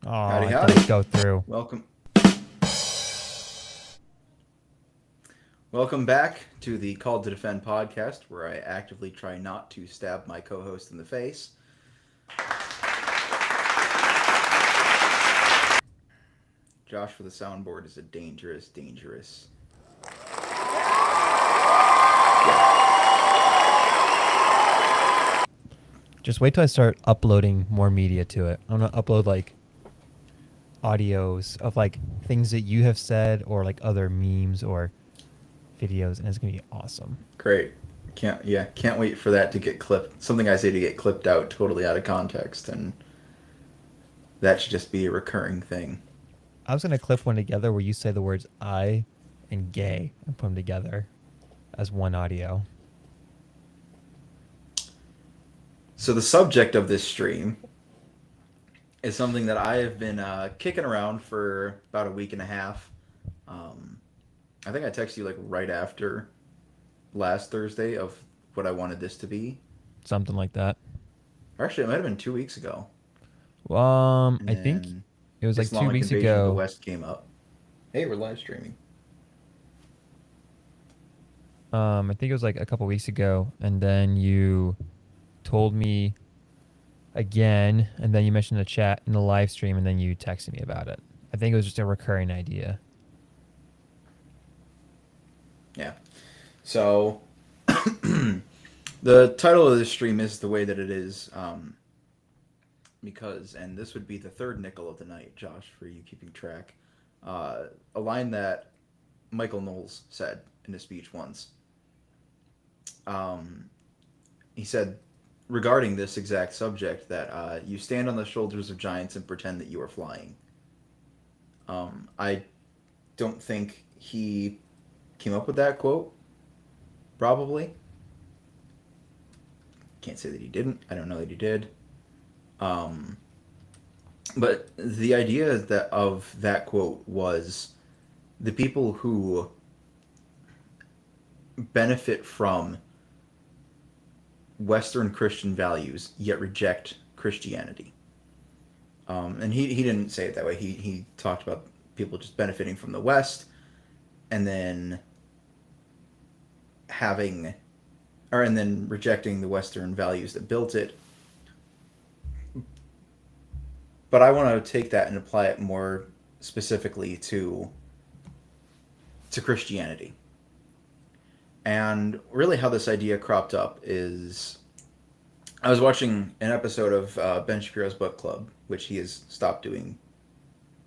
Oh, Howdy, it howdy. didn't go through. Welcome. Welcome back to the Called to Defend podcast, where I actively try not to stab my co host in the face. Josh for the soundboard is a dangerous, dangerous. Just wait till I start uploading more media to it. I'm gonna upload like audios of like things that you have said or like other memes or videos, and it's gonna be awesome. Great. Can't wait for that to get clipped. Something I say to get clipped out totally out of context, and that should just be a recurring thing. I was gonna clip one together where you say the words "I" and "gay" and put them together as one audio. So, the subject of this stream is something that I have been kicking around for about a week and a half. Um, I think I texted you like right after last Thursday of what I wanted this to be. Something like that. Or actually, it might have been 2 weeks ago. And I think then it was like two Islamic weeks Invasion of the ago. West came up. Hey, we're live streaming. I think it was like a couple weeks ago, and then you told me again, and then you mentioned the chat in the live stream, and then you texted me about it. I think it was just a recurring idea. Yeah. So, the title of this stream is the way that it is because, and this would be the third nickel of the night, Josh, for you keeping track. A line that Michael Knowles said in a speech once. Um, he said regarding this exact subject that you stand on the shoulders of giants and pretend that you are flying. I don't think he came up with that quote. Probably. Can't say that he didn't. I don't know that he did. Um, but the idea that of that quote was the people who benefit from Western Christian values yet reject Christianity. And he didn't say it that way. He talked about people just benefiting from the West and then having, or and then rejecting the Western values that built it. But I want to take that and apply it more specifically to Christianity. And really, how this idea cropped up is I was watching an episode of Ben Shapiro's book club, which he has stopped doing,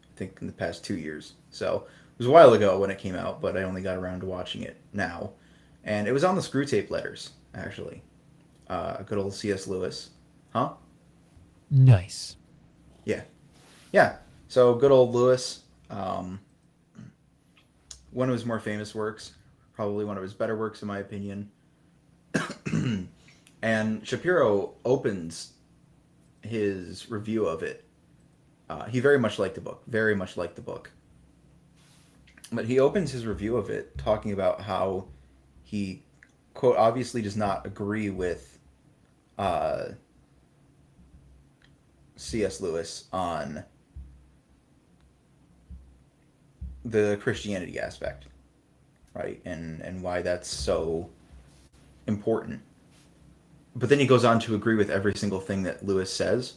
I think, in the past 2 years. So it was a while ago when it came out, but I only got around to watching it now. And it was on the Screw Tape Letters, actually. Good old C.S. Lewis. Huh? Nice. Yeah. Yeah. So good old Lewis. Um, one of his more famous works, probably one of his better works, in my opinion. And Shapiro opens his review of it. He very much liked the book, very much liked the book. But he opens his review of it talking about how he, quote, obviously does not agree with uh, C.S. Lewis on the Christianity aspect, right? And why that's so important. But then he goes on to agree with every single thing that Lewis says,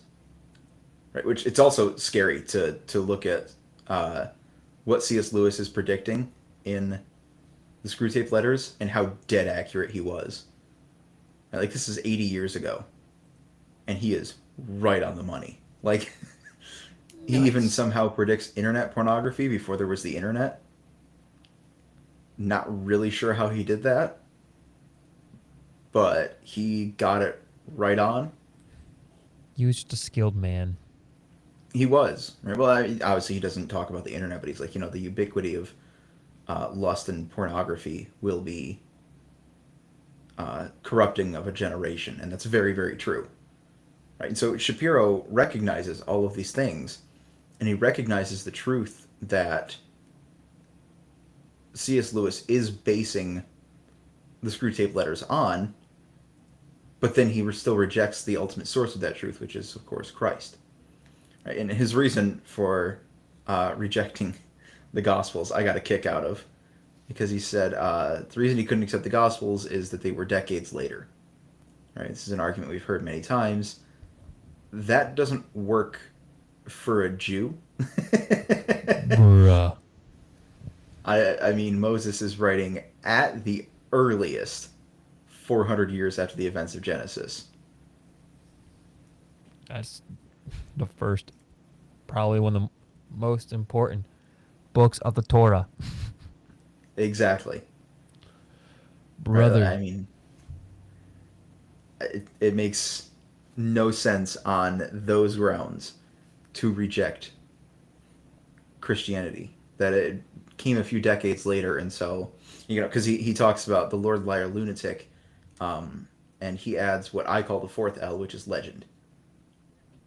right? Which it's also scary to look at what C.S. Lewis is predicting in the Screw Tape Letters and how dead accurate he was. Right? Like this is 80 years ago, and he is right on the money. Like he even Nice. somehow predicts internet pornography before there was the internet. Not really sure how he did that, but he got it right on. He was just a skilled man. He was right. Well, obviously he doesn't talk about the internet, but he's like, the ubiquity of lust and pornography will be corrupting of a generation, and that's very, very true. Right. And so Shapiro recognizes all of these things, and he recognizes the truth that C.S. Lewis is basing the Screw Tape Letters on, but then he still rejects the ultimate source of that truth, which is, of course, Christ. Right? And his reason for rejecting the Gospels, I got a kick out of, because he said the reason he couldn't accept the Gospels is that they were decades later. Right? This is an argument we've heard many times. That doesn't work for a Jew. Bruh. I mean, Moses is writing at the earliest 400 years after the events of Genesis. That's the first, probably one of the most important books of the Torah. Exactly. Right? I Brother. mean, it makes no sense on those grounds to reject Christianity. That it came a few decades later, and so, because he talks about the Lord Liar Lunatic, and he adds what I call the fourth L, which is legend,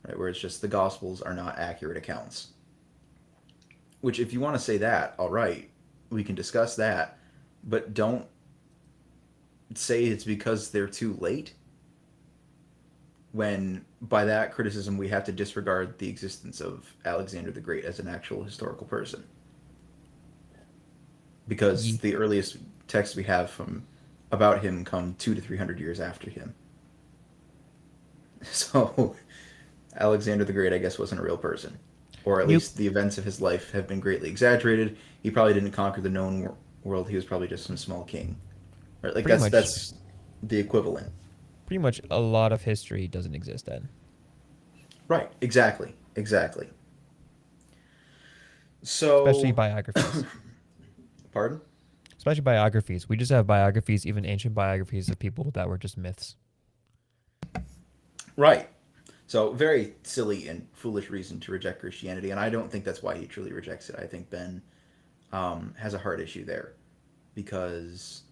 right? Where it's just the Gospels are not accurate accounts. Which, if you want to say that, all right, we can discuss that, but don't say it's because they're too late. When by that criticism we have to disregard the existence of Alexander the Great as an actual historical person, because Ye- the earliest texts we have from about him come 200 to 300 years after him. So Alexander the Great, I guess, wasn't a real person, or at Nope. least the events of his life have been greatly exaggerated. He probably didn't conquer the known world. He was probably just some small king, right? Like Pretty much, that's the equivalent. pretty much a lot of history doesn't exist then. Right. Exactly. Exactly. Especially So, biographies. pardon? Especially biographies. We just have biographies, even ancient biographies of people that were just myths. Right. So, very silly and foolish reason to reject Christianity, and I don't think that's why he truly rejects it. I think Ben has a heart issue there, because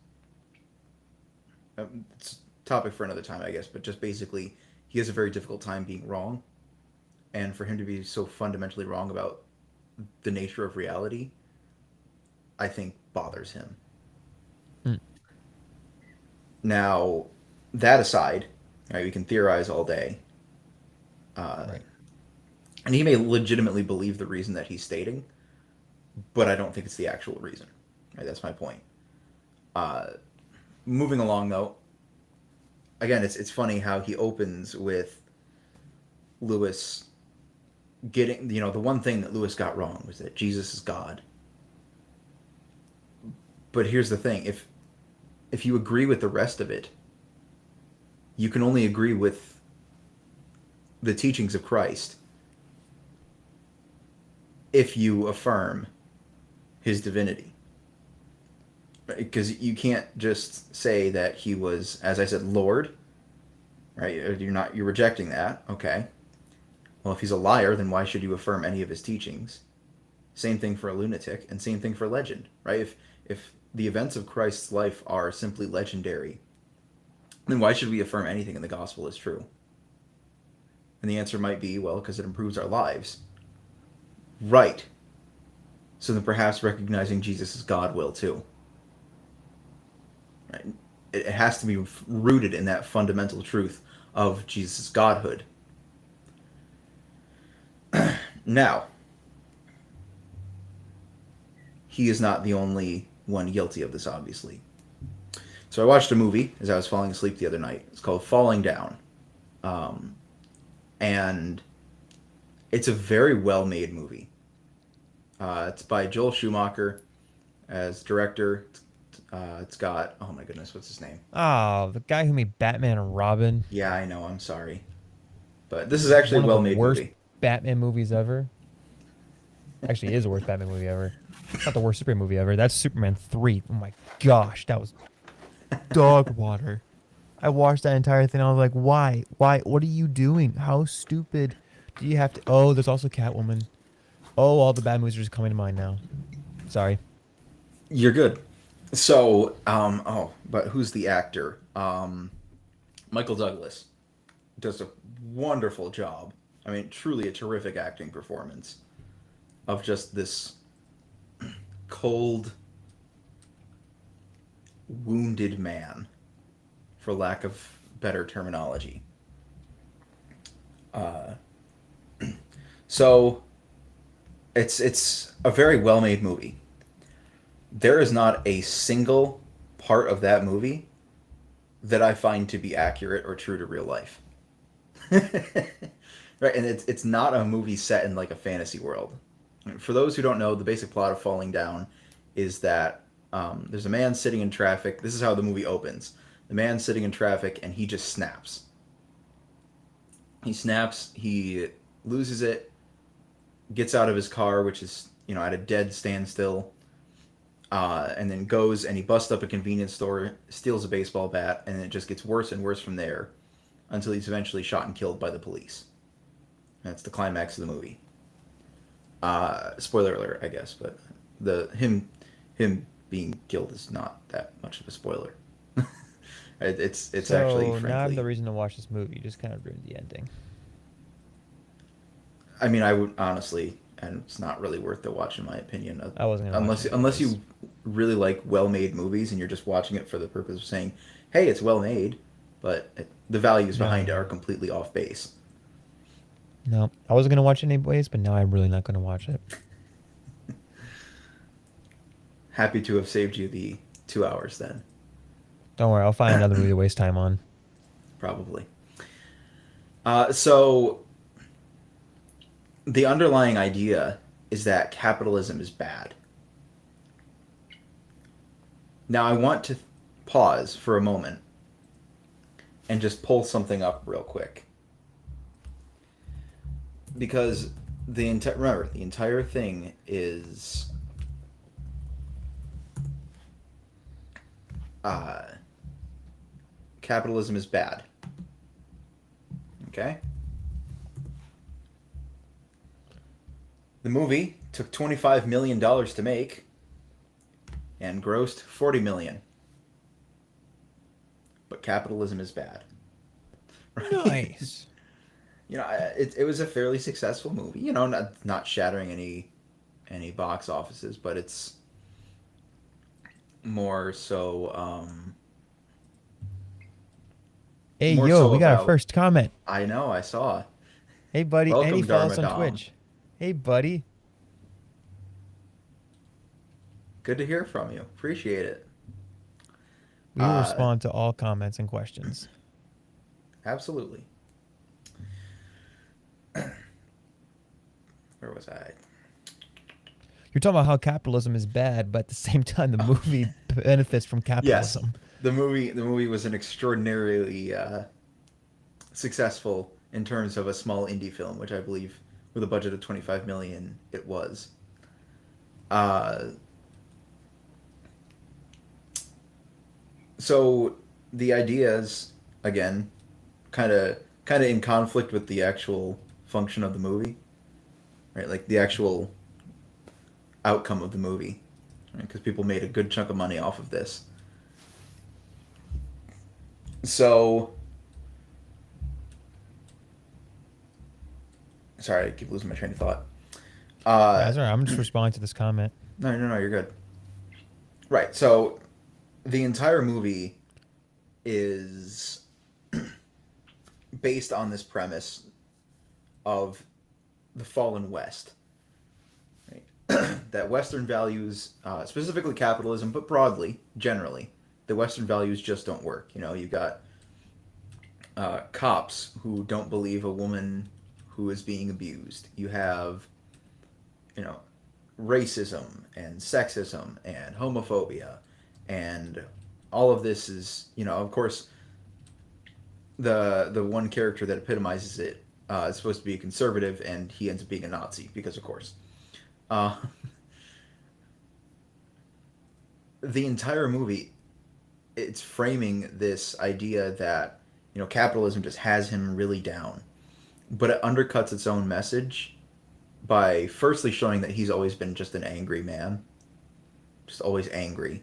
it's a topic for another time, I guess. But just basically, he has a very difficult time being wrong, and for him to be so fundamentally wrong about the nature of reality, I think bothers him. Mm, Now, that aside, right, we can theorize all day, uh, right. and he may legitimately believe the reason that he's stating, but I don't think it's the actual reason. Right, that's my point. Uh, Moving along, though, again, it's funny how he opens with Lewis getting, the one thing that Lewis got wrong was that Jesus is God. But here's the thing: if you agree with the rest of it, you can only agree with the teachings of Christ if you affirm his divinity. Because you can't just say that he was, as I said, Lord, right? You're rejecting that. Okay. Well, if he's a liar, then why should you affirm any of his teachings? Same thing for a lunatic, and same thing for legend, right? If the events of Christ's life are simply legendary, then why should we affirm anything in the gospel is true? And the answer might be, well, because it improves our lives. Right. So then perhaps recognizing Jesus as God will too. Right? It has to be rooted in that fundamental truth of Jesus' godhood. Now, he is not the only one guilty of this, obviously. So I watched a movie as I was falling asleep the other night. It's called Falling Down. Um, and it's a very well made movie. It's by Joel Schumacher as director. It's got, oh my goodness, what's his name? Oh, the guy who made Batman and Robin. Yeah, I know, I'm sorry. But this is actually One a of the well made worst movie. Batman movies ever. Actually, it is the worst Batman movie ever. It's not the worst Superman movie ever. That's Superman 3. Oh my gosh, that was dog water. I watched that entire thing. I was like, why? Why? What are you doing? How stupid do you have to? Oh, there's also Catwoman. Oh, all the bad movies are just coming to mind now. Sorry. You're good. So, but who's the actor? Michael Douglas does a wonderful job. I mean, truly a terrific acting performance of just this cold, wounded man, for lack of better terminology. So it's a very well made movie. There is not a single part of that movie that I find to be accurate or true to real life. Right, and it's not a movie set in like a fantasy world. For those who don't know, the basic plot of Falling Down is that there's a man sitting in traffic. This is how the movie opens. The man sitting in traffic, and he just snaps. He snaps. He loses it. Gets out of his car, which is at a dead standstill, and then goes and he busts up a convenience store, steals a baseball bat, and it just gets worse and worse from there until he's eventually shot and killed by the police. That's the climax of the movie. Spoiler alert, I guess, but the him being killed is not that much of a spoiler. It's actually So now I have frankly. the reason to watch this movie. You just kind of ruined the ending. I mean, I would honestly, and it's not really worth the watch in my opinion, I wasn't gonna watch unless it unless anyways. you really like well-made movies and you're just watching it for the purpose of saying, "Hey, it's well made," but the values behind it No, are completely off base. no, I wasn't gonna watch it anyways, but now I'm really not gonna watch it. Happy to have saved you the 2 hours then, Don't worry, I'll find another movie to waste time on. probably. So the underlying idea is that capitalism is bad. Now I want to pause for a moment and just pull something up real quick because the entire thing is uh, capitalism is bad. Okay, the movie took $25 million to make and grossed 40 million, but capitalism is bad, right? Nice. It was a fairly successful movie. Not shattering any box offices, but it's more so Hey, more yo, so we got our about. first comment. I know, I saw. Hey, buddy, and he Welcome, follows Dharma on Dom. Twitch. Hey, buddy. Good to hear from you. Appreciate it. We will Uh, respond to all comments and questions. Absolutely. Where was I? You're talking about how capitalism is bad, but at the same time, the movie benefits from Yes, capitalism. the movie was an extraordinarily successful in terms of a small indie film, which I believe, with a budget of 25 million, it was. Uh, so the ideas again, kind of in conflict with the actual function of the movie, right? Like the actual outcome of the movie, because people made a good chunk of money off of this. So sorry, I keep losing my train of thought. Yeah, Uh, that's all right. I'm just responding to this comment. no, no, no, you're good. Right. So the entire movie is based on this premise of the fallen West, right? That Western values, specifically capitalism, but broadly, generally, the Western values just don't work. You've got cops who don't believe a woman who is being abused. You have, you know, racism and sexism and homophobia, and all of this is, of course, the one character that epitomizes it is supposed to be a conservative, and he ends up being a Nazi because, of course, uh, the entire movie, it's framing this idea that capitalism just has him really down, but it undercuts its own message by firstly showing that he's always been just an angry man, just always angry.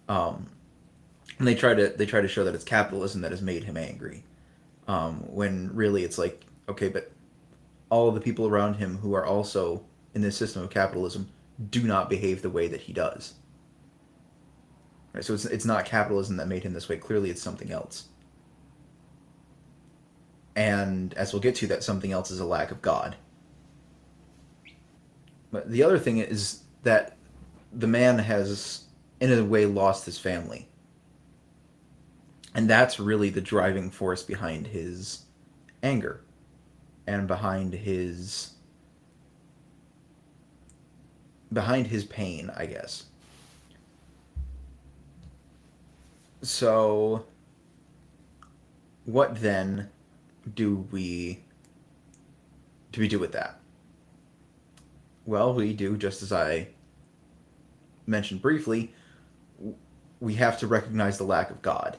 Um, and they try to show that it's capitalism that has made him angry, when really it's like, okay, but all of the people around him who are also in this system of capitalism do not behave the way that he does. Right? So it's not capitalism that made him this way. Clearly, it's something else. And as we'll get to, that something else is a lack of God. But the other thing is that the man has, in a way, lost his family. And that's really the driving force behind his anger and behind his pain, I guess. So what then do we do with that? Well, we do just as I mentioned briefly, we have to recognize the lack of God.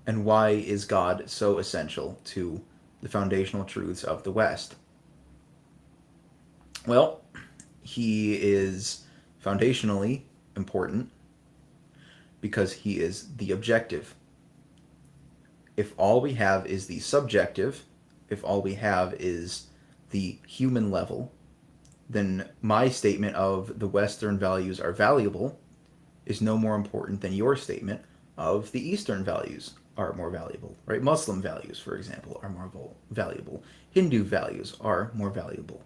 And why is God so essential to the foundational truths of the West? Well, he is foundationally important because he is the objective. If all we have is the subjective, if all we have is the human level, then my statement of the Western values are valuable is no more important than your statement of the Eastern values are more valuable, right? Muslim values, for example, are more valuable. Hindu values are more valuable.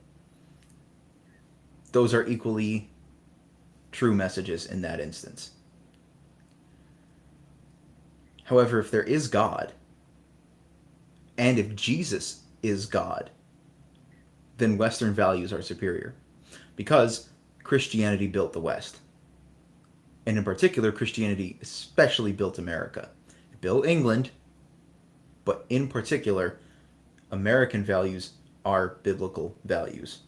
Those are equally true messages in that instance. However, if there is God, and if Jesus is God, then Western values are superior. Because Christianity built the West. And in particular, Christianity especially built America. It built England, but in particular, American values are biblical values.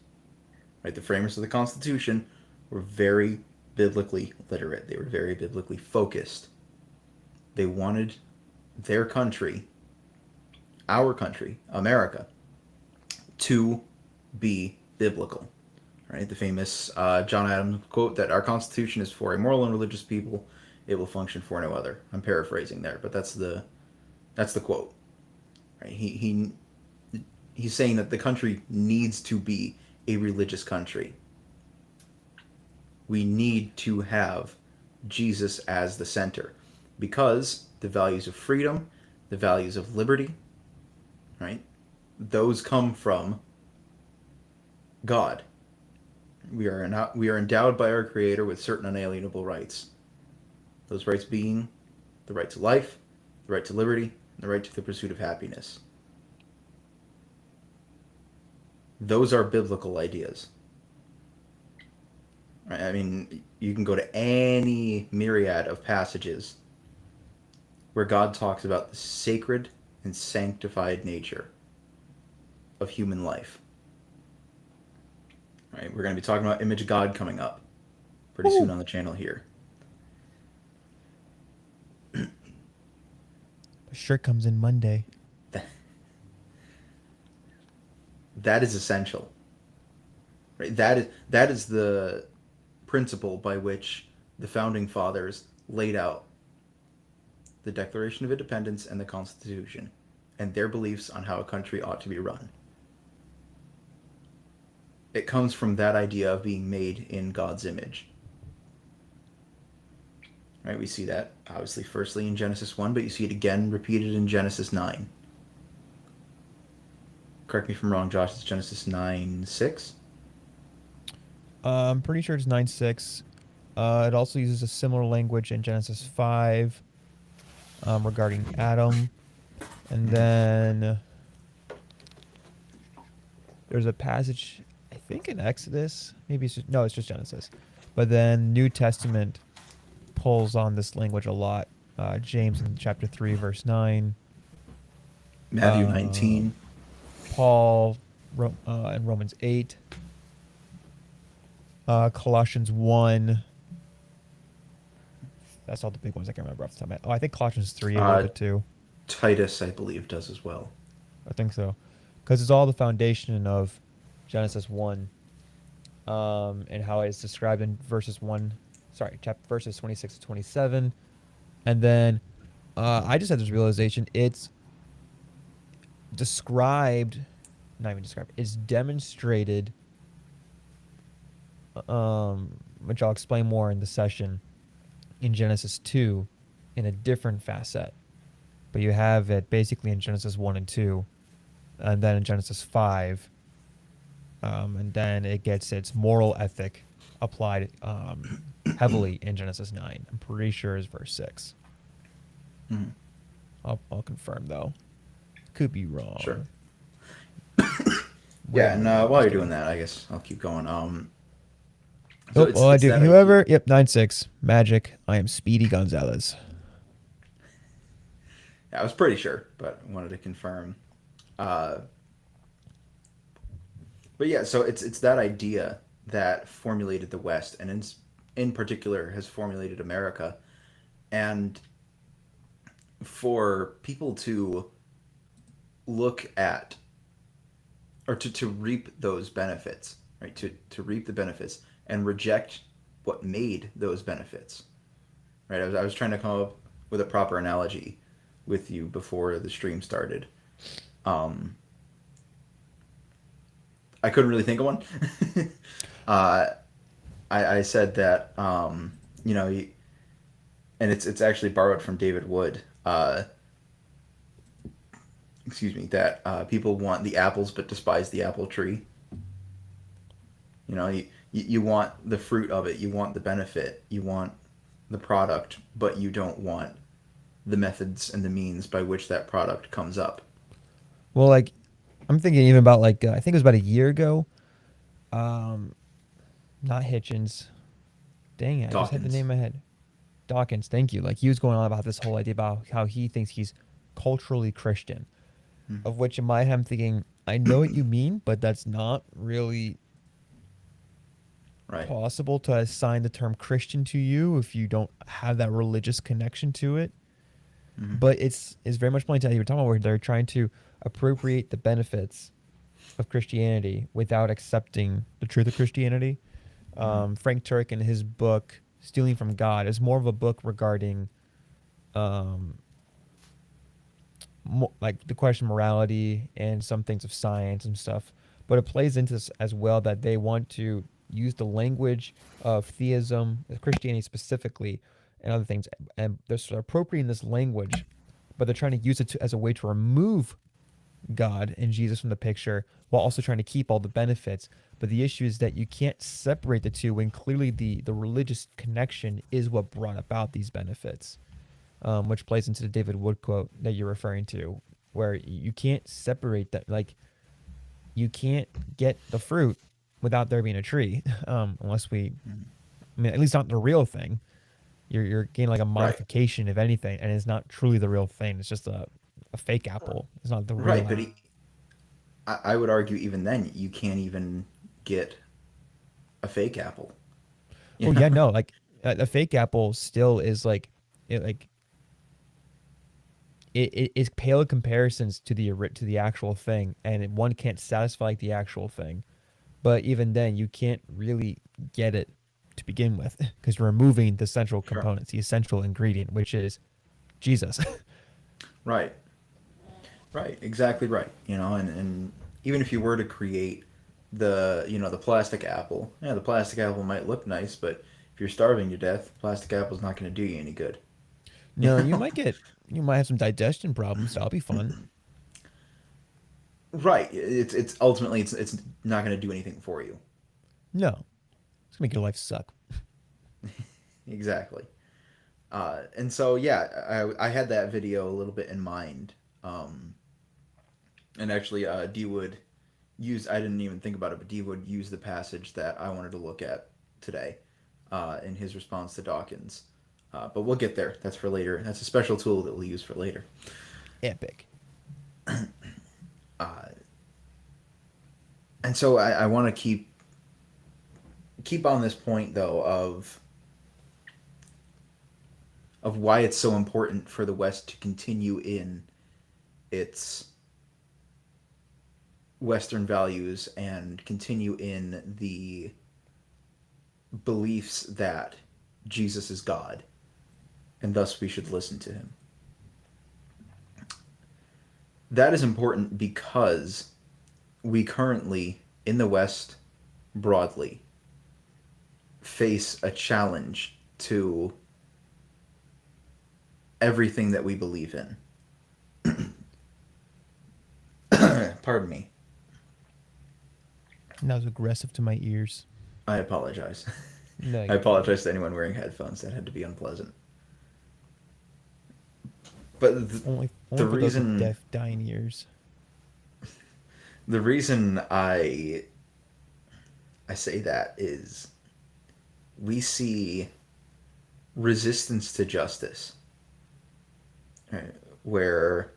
Right? The framers of the Constitution were very biblically literate. They were very biblically focused. They wanted their country, our country, America, to be biblical. Right? The famous John Adams quote that our Constitution is for a moral and religious people, it will function for no other. I'm paraphrasing there, but that's the quote. Right? He's saying that the country needs to be a religious country. We need to have Jesus as the center because the values of freedom, the values of liberty, right? Those come from God. We are endowed by our Creator with certain unalienable rights. Those rights being the right to life, the right to liberty, and the right to the pursuit of happiness. Those are biblical ideas. I mean, you can go to any myriad of passages where God talks about the sacred and sanctified nature of human life. Right? We're going to be talking about Image of God coming up pretty soon on the channel here. The shirt comes in Monday. That is essential. Right? That is the principle by which the founding fathers laid out the Declaration of Independence and the Constitution and their beliefs on how a country ought to be run. It comes from that idea of being made in God's image. Right? We see that obviously firstly in Genesis 1, but you see it again repeated in Genesis 9. Correct me if I'm wrong, Josh, it's Genesis 9:6? I'm pretty sure it's 9:6. It also uses a similar language in Genesis 5 regarding Adam. And then there's a passage, I think in Exodus. Maybe it's just Genesis. But then New Testament pulls on this language a lot. James in chapter 3, verse 9. Matthew 19. Paul in Romans 8. Colossians 1. That's all the big ones I can remember off the top of my head. Oh, I think Colossians 3 a little bit too. Titus, I believe, does as well. I think so. Because it's all the foundation of Genesis 1 and how it's described in verses 26 to 27. And then I just had this realization. It's described, not even described, it's demonstrated, which I'll explain more in the session, in Genesis 2 in a different facet. But you have it basically in Genesis 1 and 2, and then in Genesis 5, and then it gets its moral ethic applied heavily in Genesis 9. I'm pretty sure is verse 6. Mhm. I'll confirm though. Could be Sure. wrong. Yeah, Way and more than while you're likely. doing that, I guess I'll keep going. So Oh, well, I it's do. that idea. Whoever, yep, 9-6. Magic. I am Speedy Gonzalez. Yeah, I was pretty sure, but wanted to confirm. Uh, but yeah, so it's that idea that formulated the West, and in particular has formulated America, and for people to look at or to reap those benefits, right? To reap the benefits and reject what made those benefits, right? I was trying to come up with a proper analogy with you before the stream started. Um, I couldn't really think of one. uh, I said that you know, and it's actually borrowed from David Wood. Excuse me. That people want the apples but despise the apple tree. You know, you want the fruit of it, you want the benefit, you want the product, but you don't want the methods and the means by which that product comes up. Well, like, I'm thinking even about, like, I think it was about a year ago. Um, Not Hitchens. Dang it, I just had the name Dawkins. in my head. Dawkins, thank you. Like, he was going on about this whole idea about how he thinks he's culturally Christian, Hmm. of which in my head I'm thinking, I know what you mean, but that's not really Right. possible to assign the term Christian to you if you don't have that religious connection to it. Hmm. But it's very much like that you were talking about, where they're trying to appropriate the benefits of Christianity without accepting the truth of Christianity. Hmm. Frank Turek in his book "Stealing from God" is more of a book regarding um, like the question of morality and some things of science and stuff. But it plays into this as well, that they want to use the language of theism, Christianity specifically, and other things, and they're sort of appropriating this language, but they're trying to use it as a way to remove God and Jesus from the picture while also trying to keep all the benefits. But the issue is that you can't separate the two when clearly the religious connection is what brought about these benefits, which plays into the David Wood quote that you're referring to, where you can't separate that. Like, you can't get the fruit without there being a tree, unless I mean, at least not the real thing. You're getting like a Right. modification, if anything, and it's not truly the real thing. It's just a fake apple. It's not the real Right. But apple. I would argue even then you can't even get a fake apple. You Well, know. yeah, no, like a fake apple still is like it like it is pale in comparisons to the actual thing, and one can't satisfy like the actual thing. But even then, you can't really get it to begin with because you're removing the central Sure. components, the essential ingredient, which is Jesus. Right. Right. Exactly right. You know, and even if you were to create the plastic apple, yeah, the plastic apple might look nice, but if you're starving to death, plastic apple's not going to do you any good. You No, know. you might have some digestion problems. That'll be fun. Right. It's ultimately it's not going to do anything for you. No, it's gonna make your life suck. Exactly. And so yeah, I had that video a little bit in mind. And actually, D Wood used, I didn't even think about it, but D Wood used the passage that I wanted to look at today in his response to Dawkins. But we'll get there. That's for later. That's a special tool that we'll use for later. Epic. Uh, and so I want to keep on this point though of why it's so important for the West to continue in its Western values and continue in the beliefs that Jesus is God, and thus we should listen to him. That is important because we currently, in the West broadly, face a challenge to everything that we believe in. Pardon me. That was aggressive to my ears. I apologize. No, I you're good. apologize to anyone wearing headphones. That had to be unpleasant. But the Only for those with reason deaf, dying ears. the reason I say that is we see resistance to justice, right? Where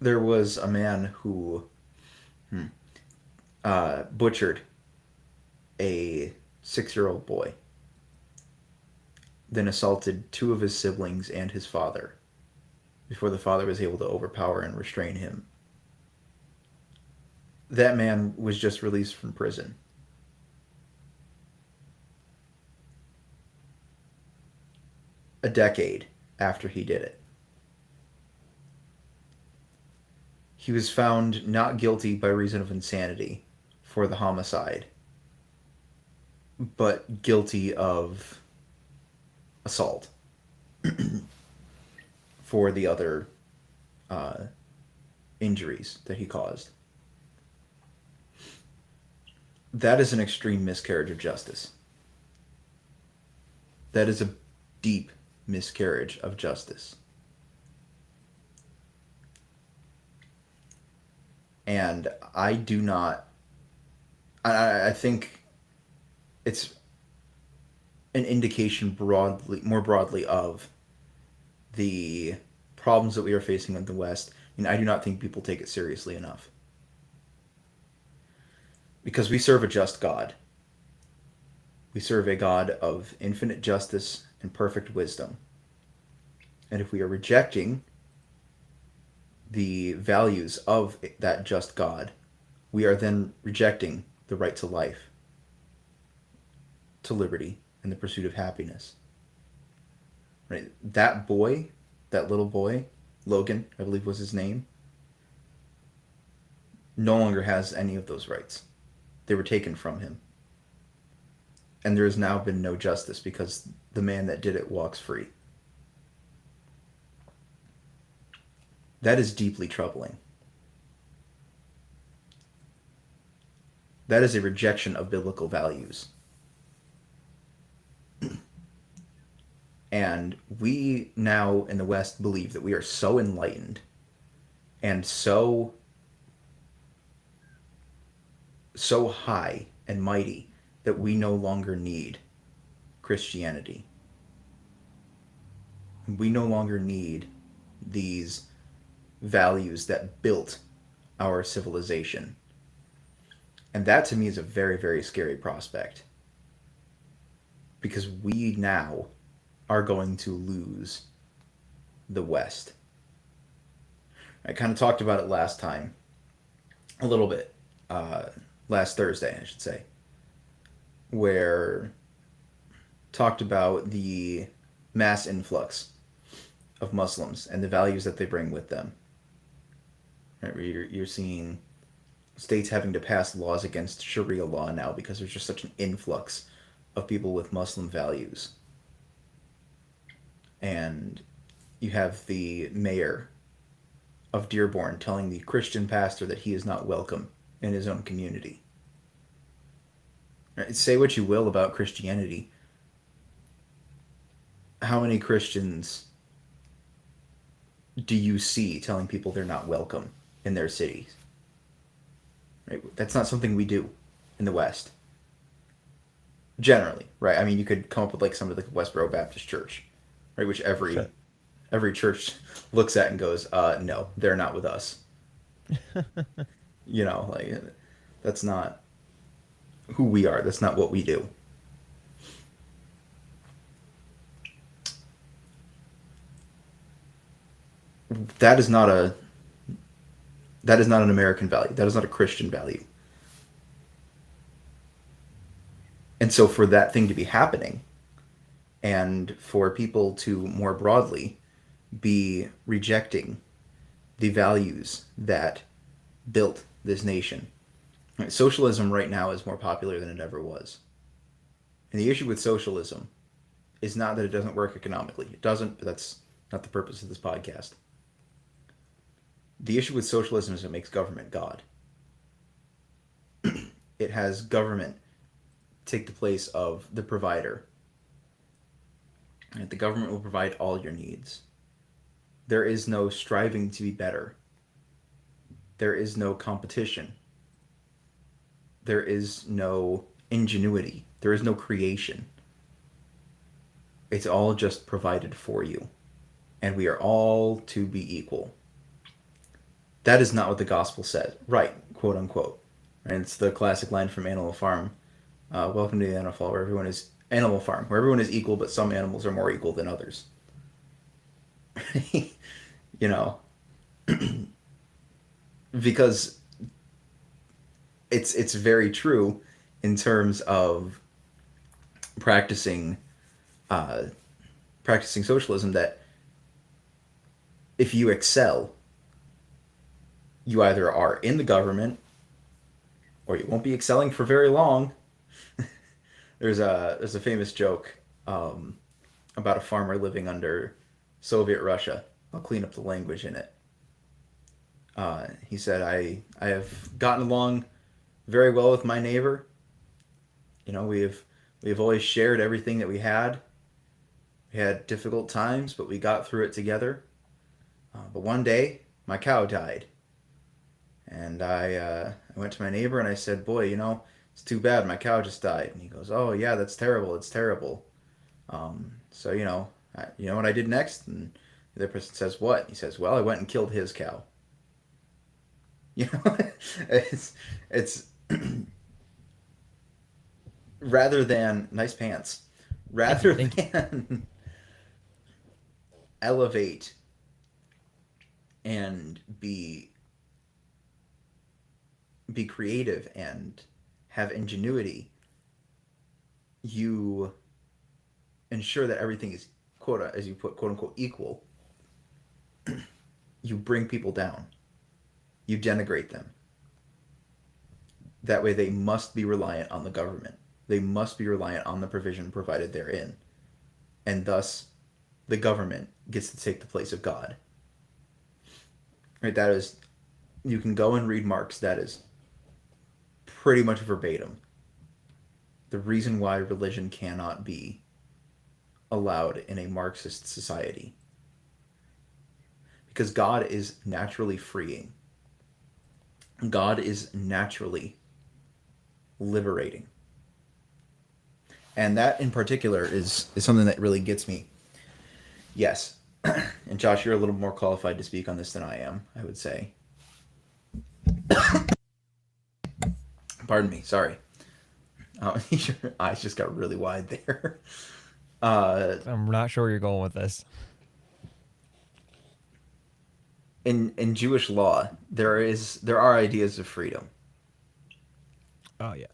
there was a man who butchered a 6-year-old boy, then assaulted 2 of his siblings and his father before the father was able to overpower and restrain him. That man was just released from prison. A decade after he did it. He was found not guilty by reason of insanity for the homicide, but guilty of assault for the other injuries that he caused. That is an extreme miscarriage of justice. That is a deep miscarriage of justice. And I do not. I think it's an indication more broadly of the problems that we are facing in the West. And I do not think people take it seriously enough. Because we serve a just God. We serve a God of infinite justice and perfect wisdom. And if we are rejecting the values of that just God, we are then rejecting the right to life, to liberty, and the pursuit of happiness. Right? That boy, that little boy, Logan, I believe was his name, no longer has any of those rights. They were taken from him. And there has now been no justice because the man that did it walks free. That is deeply troubling. That is a rejection of biblical values. And we now in the West believe that we are so enlightened and so high and mighty that we no longer need Christianity. We no longer need these values that built our civilization. And that to me is a very, very scary prospect. Because we now are going to lose the West. I kind of talked about it last time, a little bit, last Thursday, I should say, where talked about the mass influx of Muslims and the values that they bring with them. Right, where you're seeing states having to pass laws against Sharia law now because there's just such an influx of people with Muslim values. And you have the mayor of Dearborn telling the Christian pastor that he is not welcome in his own community. Right? Say what you will about Christianity. How many Christians do you see telling people they're not welcome in their cities? Right? That's not something we do in the West. Generally, right? I mean, you could come up with like somebody like Westboro Baptist Church, right? Which every church looks at and goes, no, they're not with us. Like that's not who we are. That's not what we do. That is not an American value. That is not a Christian value. And so for that thing to be happening and for people to more broadly be rejecting the values that built this nation. Right? Socialism right now is more popular than it ever was. And the issue with socialism is not that it doesn't work economically. It doesn't, but that's not the purpose of this podcast. The issue with socialism is it makes government God. it has government take the place of the provider. Right? The government will provide all your needs. There is no striving to be better. There is no competition. There is no ingenuity. There is no creation. It's all just provided for you. And we are all to be equal. That is not what the gospel says. Right, quote unquote. And it's the classic line from Animal Farm. Welcome to the Animal Farm, where everyone is equal, but some animals are more equal than others. You know, because it's very true in terms of practicing practicing socialism, that if you excel, you either are in the government or you won't be excelling for very long. There's a famous joke about a farmer living under Soviet Russia. I'll clean up the language in it. He said, I have gotten along very well with my neighbor. You know, we've always shared everything that we had. We had difficult times, but we got through it together. But one day, my cow died. And I went to my neighbor and I said, boy, you know, it's too bad, my cow just died. And he goes, oh yeah, that's terrible, it's terrible. So, you know what I did next? And the other person says, what? He says, well, I went and killed his cow. You know, it's rather than, nice pants, rather than elevate and be creative and have ingenuity, you ensure that everything is, quote, as you put, quote unquote, equal. You bring people down. You denigrate them. That way they must be reliant on the government. They must be reliant on the provision provided therein. And thus, the government gets to take the place of God. Right? That is, you can go and read Marx. That is pretty much verbatim the reason why religion cannot be allowed in a Marxist society. Because God is naturally freeing. God is naturally liberating. And that in particular is something that really gets me. Yes. And Josh, you're a little more qualified to speak on this than I am, I would say. Pardon me, sorry. Your eyes just got really wide there. I'm not sure where you're going with this. In Jewish law, there are ideas of freedom. Oh yeah.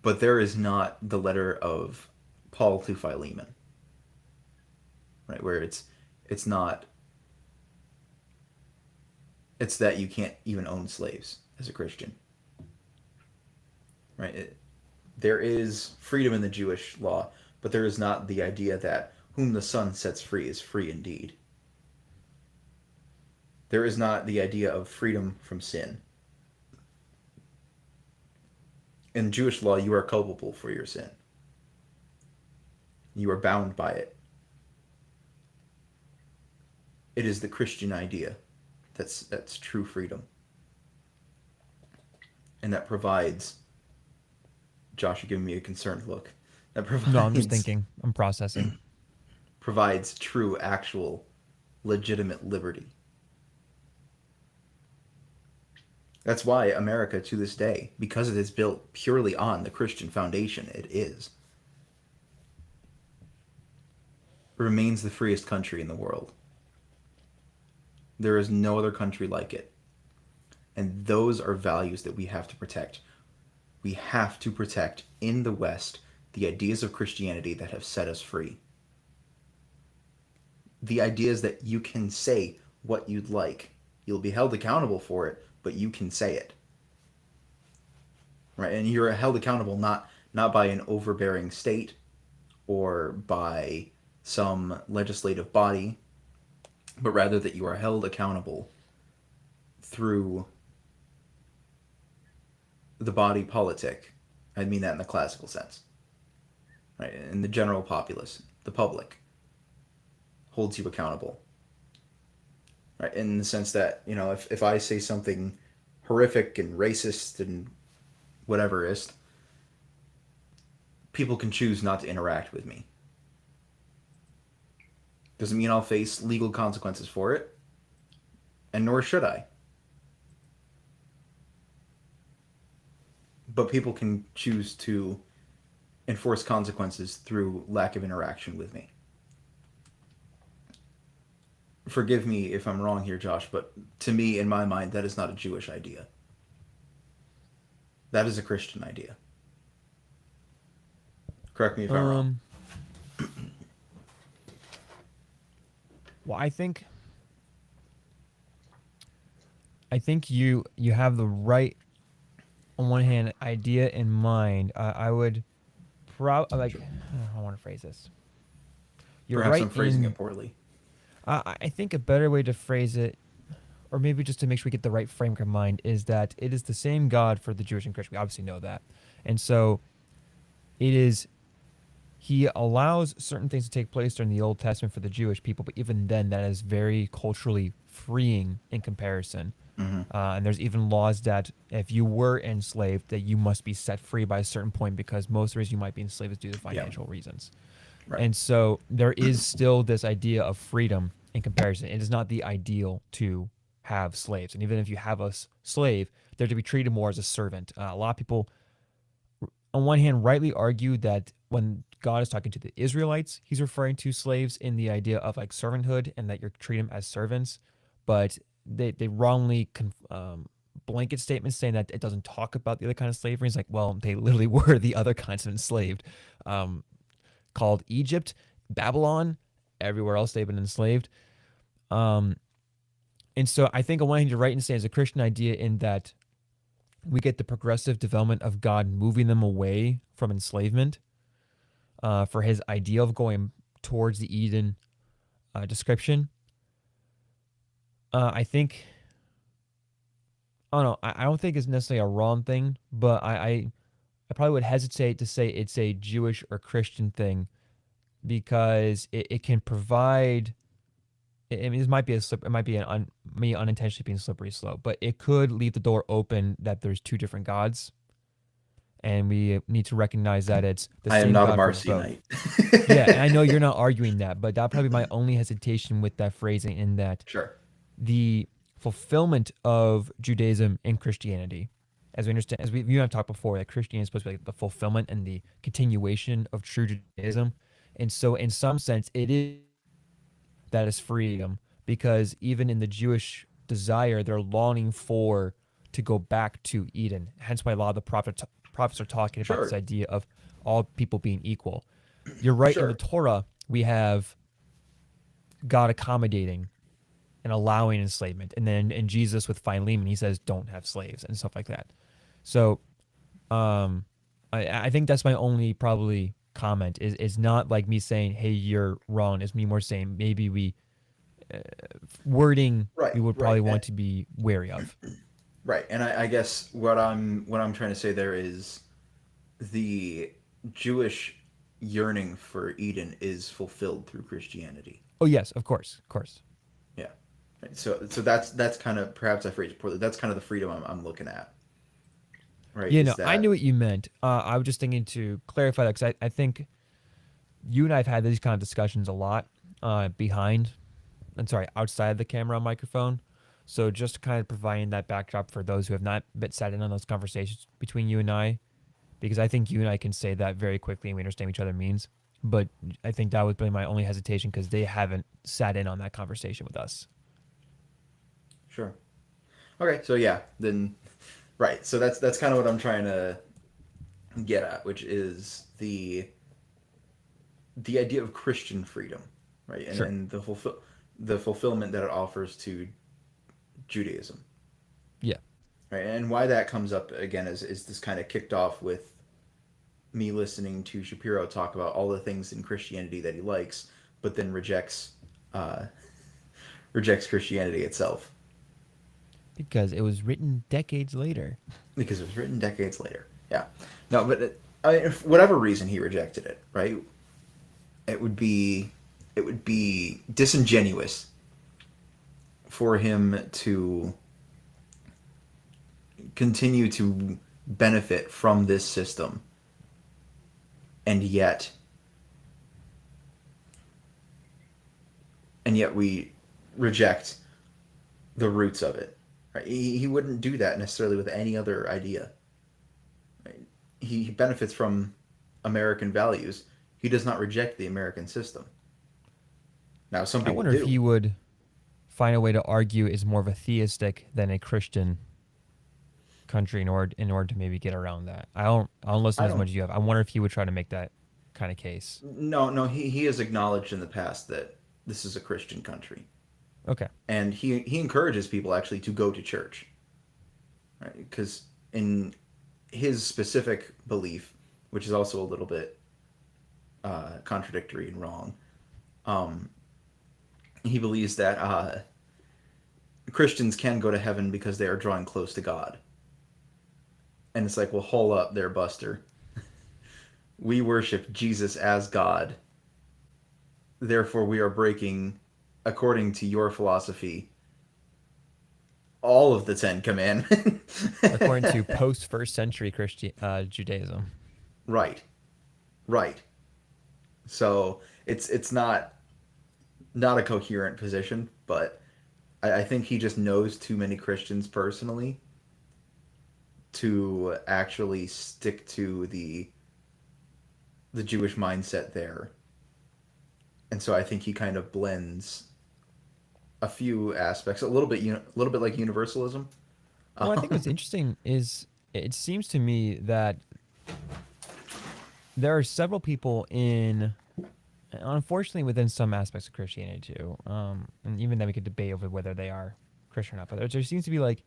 But there is not the letter of Paul to Philemon. Right, where it's not, it's that you can't even own slaves as a Christian. Right? There is freedom in the Jewish law, but there is not the idea that whom the Son sets free is free indeed. There is not the idea of freedom from sin. In Jewish law, you are culpable for your sin. You are bound by it. It is the Christian idea that's true freedom. And that provides... Josh, you're giving me a concerned look. That provides... No, I'm just thinking. I'm processing. Provides true, actual, legitimate liberty. That's why America, to this day, because it is built purely on the Christian foundation, remains the freest country in the world. There is no other country like it. And those are values that we have to protect. We have to protect in the West the ideas of Christianity that have set us free. The ideas that you can say what you'd like. You'll be held accountable for it, but you can say it. Right? And you're held accountable not by an overbearing state or by some legislative body, but rather that you are held accountable through the body politic, I mean that in the classical sense, right? And the general populace, the public, holds you accountable, right? In the sense that, if I say something horrific and racist and whatever is, people can choose not to interact with me. Doesn't mean I'll face legal consequences for it, and nor should I. But people can choose to enforce consequences through lack of interaction with me. Forgive me if I'm wrong here, Josh, but to me, in my mind, that is not a Jewish idea. That is a Christian idea. Correct me if I'm wrong. Um, well, I think you have the right, on one hand, idea in mind. I would like, I want to phrase this. You're Perhaps right I'm phrasing in. it poorly. I think a better way to phrase it, or maybe just to make sure we get the right framework in mind, is that it is the same God for the Jewish and Christian. We obviously know that, and so it is. He allows certain things to take place during the Old Testament for the Jewish people, but even then, that is very culturally freeing in comparison. Mm-hmm. And there's even laws that if you were enslaved, that you must be set free by a certain point, because most of the reason you might be enslaved is due to Yeah. financial reasons. Right. And so there is still this idea of freedom in comparison. It is not the ideal to have slaves. And even if you have a slave, they're to be treated more as a servant. A lot of people, on one hand, rightly argue that when God is talking to the Israelites, he's referring to slaves in the idea of like servanthood, and that you're treating them as servants. But they wrongly blanket statements saying that it doesn't talk about the other kind of slavery. It's like, well, they literally were the other kinds of enslaved, called Egypt, Babylon, everywhere else they've been enslaved. Um, and so I think on one hand, you're right in saying it's a Christian idea in that we get the progressive development of God moving them away from enslavement, for his idea of going towards the Eden description. I think, I don't know, I don't think it's necessarily a wrong thing, but I probably would hesitate to say it's a Jewish or Christian thing, because it can provide. I mean, this might be it might be me unintentionally being slippery slope, but it could leave the door open that there's two different gods, and we need to recognize that it's the I am same not a God for both. Marcionite. Yeah, and I know you're not arguing that, but that probably my only hesitation with that phrasing, in that Sure. the fulfillment of Judaism and Christianity, as we understand, as you and I've talked before, that Christianity is supposed to be like the fulfillment and the continuation of true Judaism, and so in some sense, it is that is freedom, because even in the Jewish desire, they're longing for to go back to Eden. Hence why a lot of the prophets are talking about this Sure. idea of all people being equal. You're right. In the Sure. Torah, we have God accommodating and allowing enslavement, and then in Jesus with Philemon, he says don't have slaves and stuff like that. So, I think that's my only probably comment, is not like me saying, hey, you're wrong. It's me more saying maybe wording Right. we would Right. probably want to be wary of. Right. And I guess what I'm trying to say there is the Jewish yearning for Eden is fulfilled through Christianity. Oh yes, of course, of course. Yeah. Right. So that's kind of, perhaps I phrased it poorly. That's kind of the freedom I'm looking at. Right. Yeah, Is no, I knew that what you meant. I was just thinking to clarify that, because I think you and I have had these kind of discussions a lot, outside the camera microphone. So just kind of providing that backdrop for those who have not been sat in on those conversations between you and I, because I think you and I can say that very quickly and we understand what each other means. But I think that was really my only hesitation, because they haven't sat in on that conversation with us. sure? Okay. So yeah, then right. So that's kind of what I'm trying to get at, which is the idea of Christian freedom, right? And Sure. and the fulfillment that it offers to Judaism, Yeah. right? And why that comes up again is this kind of kicked off with me listening to Shapiro talk about all the things in Christianity that he likes, but then uh, rejects Christianity itself. Because it was written decades later. because it was written decades later. Yeah, no, but for whatever reason he rejected it, right? It would be disingenuous for him to continue to benefit from this system, and yet we reject the roots of it. Right? He wouldn't do that necessarily with any other idea. Right? He benefits from American values. He does not reject the American system. Now, some I people wonder if do. he would find a way to argue is more of a theistic than a Christian country in order to maybe get around that. I don't listen I as much don't. as you have. I wonder if he would try to make that kind of case. No, no. He has acknowledged in the past that this is a Christian country, Okay. and he encourages people actually to go to church, right? Because in his specific belief, which is also a little bit contradictory and wrong, um, he believes that Christians can go to heaven because they are drawing close to God. And it's like, well, hold up there, Buster. We worship Jesus as God. Therefore, we are breaking, according to your philosophy, all of the Ten Commandments. According to post first century Christian Judaism. Right, right. So it's not a coherent position, but I think he just knows too many Christians personally to actually stick to the Jewish mindset there. And so I think he kind of blends a few aspects, a little bit like universalism. Well, I think what's Um, interesting is it seems to me that there are several people in, unfortunately, within some aspects of Christianity too, and even then we could debate over whether they are Christian or not. But there seems to be like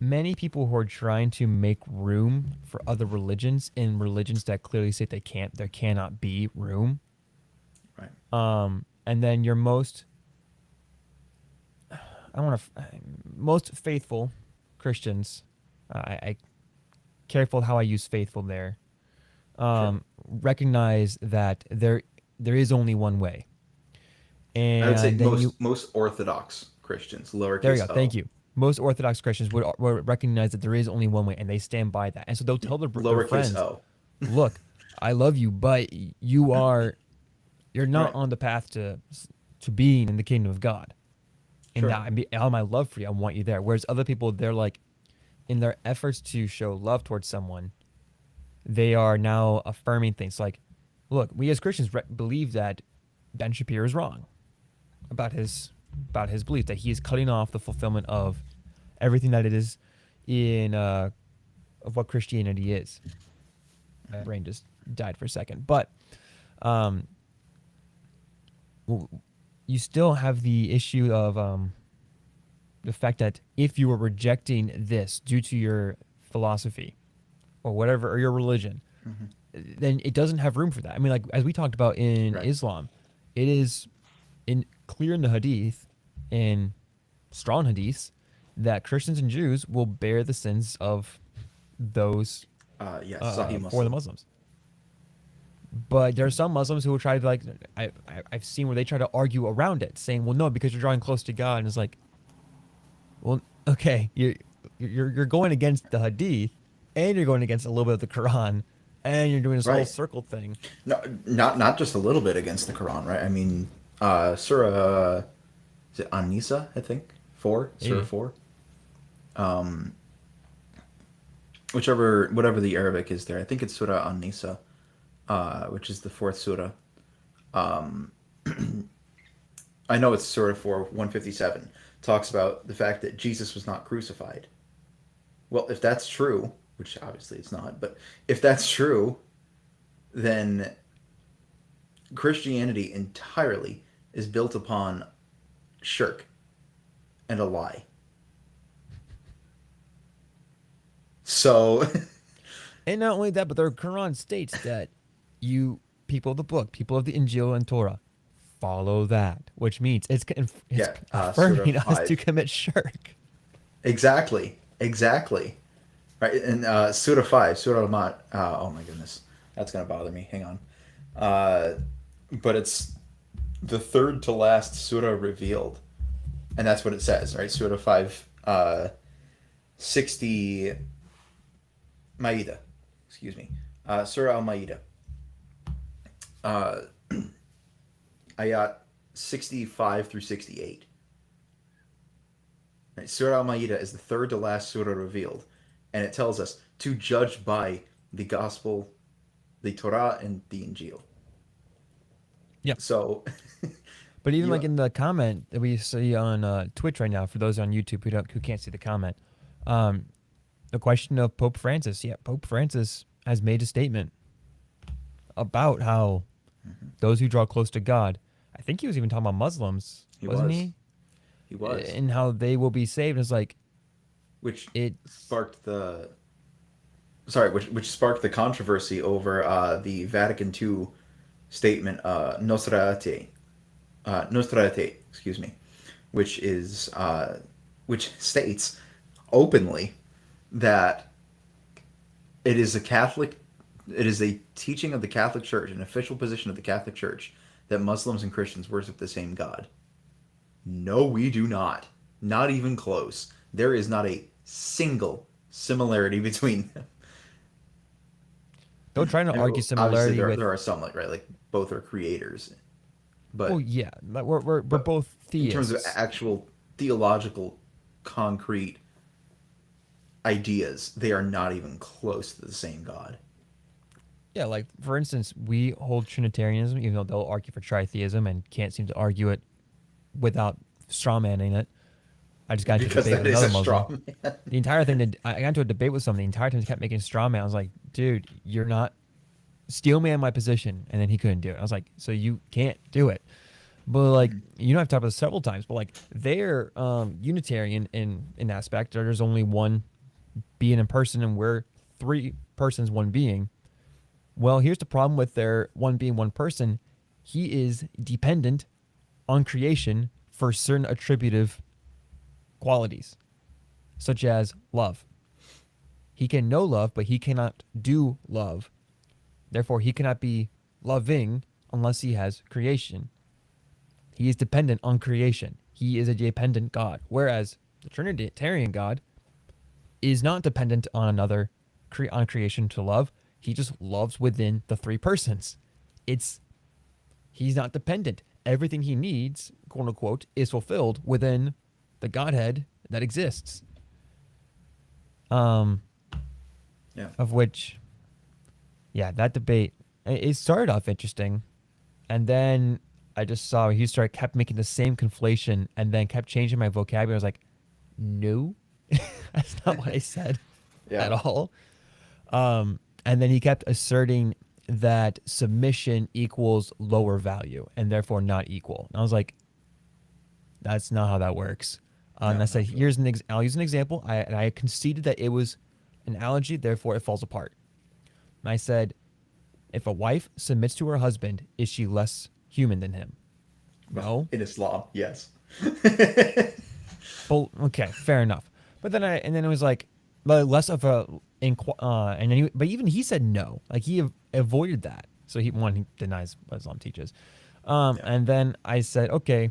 many people who are trying to make room for other religions in religions that clearly say there cannot be room. right. And then your most, I want to, most faithful Christians, I careful how I use faithful there, Sure. recognize that there is only one way. I would say And then you, most Orthodox Christians, there you lowercase go, o, thank you. Most Orthodox Christians would recognize that there is only one way, and they stand by that. And so they'll tell their lowercase friends, o. "Look, I love you, but you're not Right. on the path to being in the kingdom of God. And Sure. that all my love for you, I want you there." Whereas other people, they're like, in their efforts to show love towards someone, they are now affirming things like, "Look, we as Christians believe that Ben Shapiro is wrong about his belief that he is cutting off the fulfillment of everything that it is in of what Christianity is." My brain just died for a second, but um, you still have the issue of the fact that if you were rejecting this due to your philosophy or whatever, or your religion, Hmm. then it doesn't have room for that. I mean, like as we talked about in Right. Islam, it is clear in the Hadith, in strong Hadiths, that Christians and Jews will bear the sins of those Yes, Sahih for the Muslim. Muslims. But there are some Muslims who will try to like I've seen where they try to argue around it, saying, "Well, no, because you're drawing close to God," and it's like, well, okay, you're going against the Hadith, and you're going against a little bit of the Quran, and you're doing this whole Right. circle thing. No, not just a little bit against the Quran, right? I mean, Surah, is it An-Nisa, I think? 4? Surah Maybe. 4? Um, whatever the Arabic is there. I think it's Surah An-Nisa, which is the fourth surah. Um, I know it's Surah 4, 157. Talks about the fact that Jesus was not crucified. Well, if that's true, which obviously it's not, but if that's true, then Christianity entirely is built upon shirk and a lie. So, And not only that, but the Quran states that you people of the book, people of the Injil and Torah, follow that, which means it's yeah, Surah affirming us to 5. commit shirk. Exactly. Exactly. Right. And Surah 5, Surah Al-Mat. Oh my goodness. That's going to bother me. Hang on. Uh, but it's the third to last surah revealed. And that's what it says, right? Surah 5, 60 Ma'idah. Excuse me. Surah Al-Ma'idah. Uh, ayat 65 through 68. Right? Surah Al-Ma'idah is the third to last surah revealed. And it tells us to judge by the gospel, the Torah, and the Injil. Yep. So, But even you, like in the comment that we see on Twitch right now, for those on YouTube who can't see the comment, um, the question of Pope Francis. Yeah, Pope Francis has made a statement about how those who draw close to God. I think he was even talking about Muslims, he wasn't was. he? He was. And how they will be saved. It's like Which it's sparked the which sparked the controversy over the Vatican II statement, Nostra Aetate, excuse me, which is which states openly that it is a Catholic, it is a teaching of the Catholic Church, an official position of the Catholic Church, that Muslims and Christians worship the same God. No, we do not. Not even close. There is not a single similarity between them. they're trying to I mean, argue obviously, similarity with. there are some, like, right, like both are creators, Well, but yeah, like we're but both in terms of theists. actual theological, concrete ideas, they are not even close to the same God. Yeah, like for instance, we hold Trinitarianism, even though they'll argue for tritheism and can't seem to argue it without strawmanning it. I just got into a Because debate that with is another a Muslim. straw man. The entire thing that I got into a debate with someone, the entire time he kept making straw man. I was like, dude, you're not steel man my position, and then he couldn't do it. I was like, so you can't do it. But like, you know, I've talked about this several times, but like they're Unitarian in aspect. There's only one being in person, and we're three persons, one being. Well, here's the problem with their one being one person. He is dependent on creation for certain attributive qualities, such as love. He can know love, but he cannot do love. Therefore, he cannot be loving unless he has creation. He is dependent on creation. He is a dependent God. Whereas the Trinitarian God is not dependent on another on creation to love. He just loves within the three persons. It's He's not dependent. Everything he needs, quote unquote, is fulfilled within the Godhead that exists. Um, Yeah. of which, yeah, that debate it started off interesting, and then I just saw he kept making the same conflation, and then kept changing my vocabulary. I was like, no, that's not what I said at Yeah. all. And then he kept asserting that submission equals lower value and therefore not equal. And I was like, that's not how that works. And No, I said, not at all. I'll use an example. I conceded that it was an analogy, therefore it falls apart. And I said, if a wife submits to her husband, is she less human than him? No. In Islam, yes. Well, okay, fair enough. But then it was like, but less of a and then but even he said no, like he avoided that. So he denies what Islam teaches, Yeah. and then I said, okay,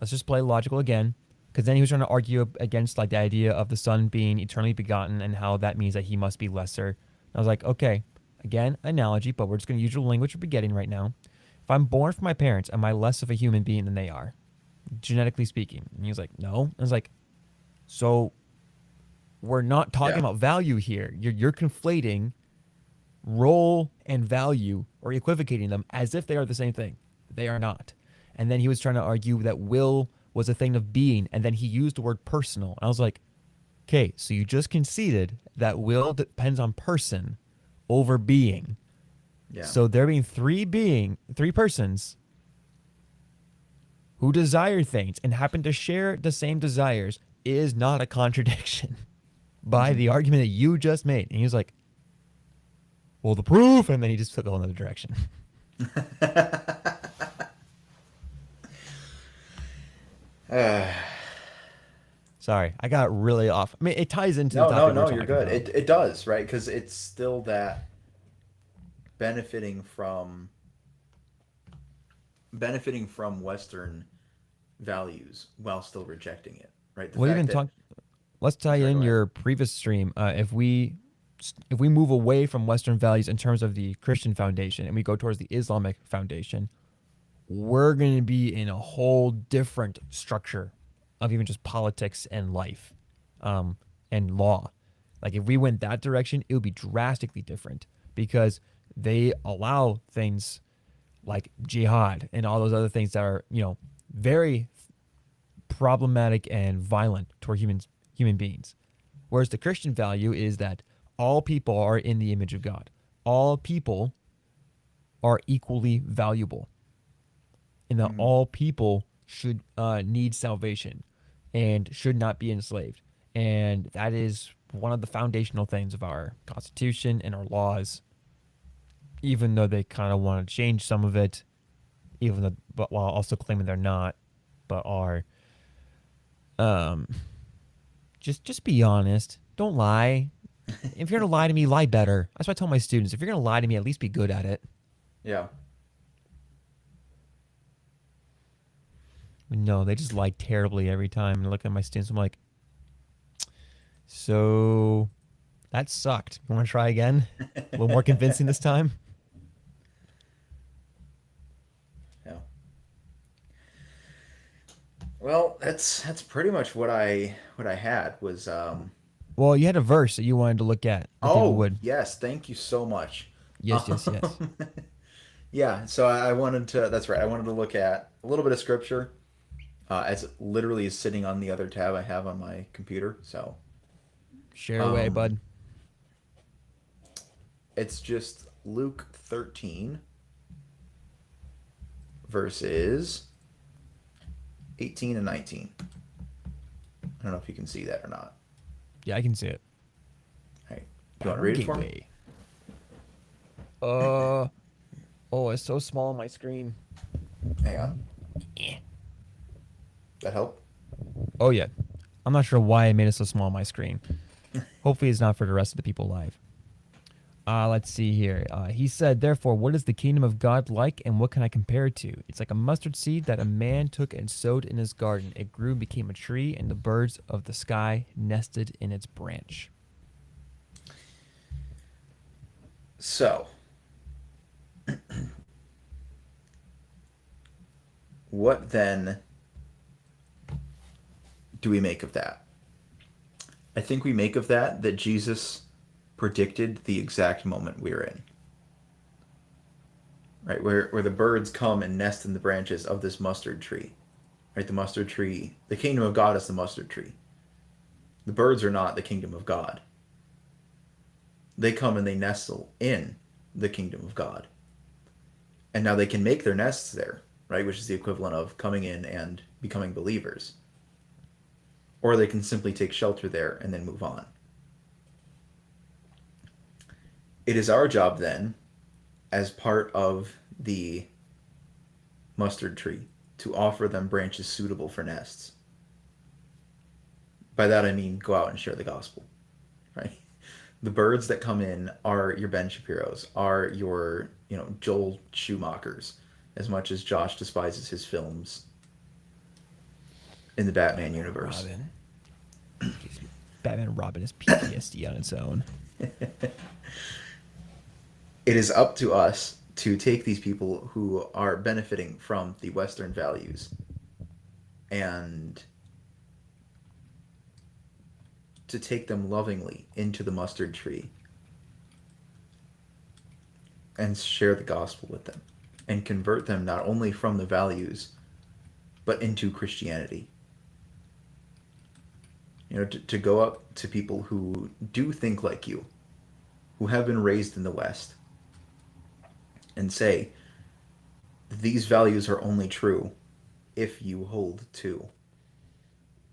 let's just play logical again, because then he was trying to argue against like the idea of the son being eternally begotten and how that means that he must be lesser. I was like, okay, again, analogy, but we're just going to use the language we're begetting right now. If I'm born from my parents, am I less of a human being than they are, genetically speaking? And he was like, no. I was like, so we're not talking Yeah. about value here. You're conflating role and value, or equivocating them as if they are the same thing. They are not. And then he was trying to argue that will was a thing of being, and then he used the word personal. And I was like, okay, so you just conceded that will depends on person over being. Yeah. So there being three persons who desire things and happen to share the same desires is not a contradiction by the argument that you just made. And he was like, well, the proof, and then he just took a whole other direction. So Sorry, I got really off. I mean, it ties into the No, no, topic we're no, you're talking good. about. It does, right? Because it's still that benefiting from Western values while still rejecting it, right? The We'll fact even that, talk. Let's tie sorry, go in ahead. your previous stream. If we move away from Western values in terms of the Christian foundation and we go towards the Islamic foundation, we're going to be in a whole different structure of even just politics and life, um, and law. Like if we went that direction, it would be drastically different because they allow things like jihad and all those other things that are, very problematic and violent toward human beings. Whereas the Christian value is that all people are in the image of God. All people are equally valuable, and that Mhm. all people should need salvation and should not be enslaved. And that is one of the foundational things of our Constitution and our laws, even though they kind of want to change some of it, even though, but while also claiming they're not, but are. Um, just be honest. Don't lie. If you're gonna lie to me, lie better. That's what I tell my students. If you're gonna lie to me, at least be good at it. Yeah. No, they just lie terribly every time. And I look at my students, I'm like, so that sucked. You want to try again? A little more convincing this time? Yeah. Well, that's pretty much what I had was Well, you had a verse that you wanted to look at that people oh, would. yes, thank you so much. Yes, yes, yes. Um, yeah, so I wanted to, that's right. I wanted to look at a little bit of scripture as it literally is sitting on the other tab I have on my computer. So, Share away, um bud. it's just Luke 13 verses 18 and 19. I don't know if you can see that or not. Yeah, I can see it. All right. You want to Battle read it for me? Gateway. Uh, oh, it's so small on my screen. Hang on. That help? Oh yeah, I'm not sure why I made it so small on my screen. Hopefully, it's not for the rest of the people live. Let's see here. He said, "Therefore, what is the kingdom of God like, and what can I compare it to? It's like a mustard seed that a man took and sowed in his garden. It grew, and became a tree, and the birds of the sky nested in its branch." So, what then do we make of that? I think we make of that Jesus predicted the exact moment we're in. Right, where the birds come and nest in the branches of this mustard tree. Right, the mustard tree, the kingdom of God is the mustard tree. The birds are not the kingdom of God. They come and they nestle in the kingdom of God. And now they can make their nests there, right, which is the equivalent of coming in and becoming believers. Or they can simply take shelter there and then move on. It is our job then, as part of the mustard tree, to offer them branches suitable for nests. By that I mean go out and share the gospel, right? The birds that come in are your Ben Shapiro's, are your, Joel Schumachers, as much as Josh despises his films in the Batman universe. Robin. Batman and Robin is PTSD on its own. It is up to us to take these people who are benefiting from the Western values and to take them lovingly into the mustard tree and share the gospel with them and convert them not only from the values but into Christianity. To go up to people who do think like you, who have been raised in the West, and say, these values are only true if you hold to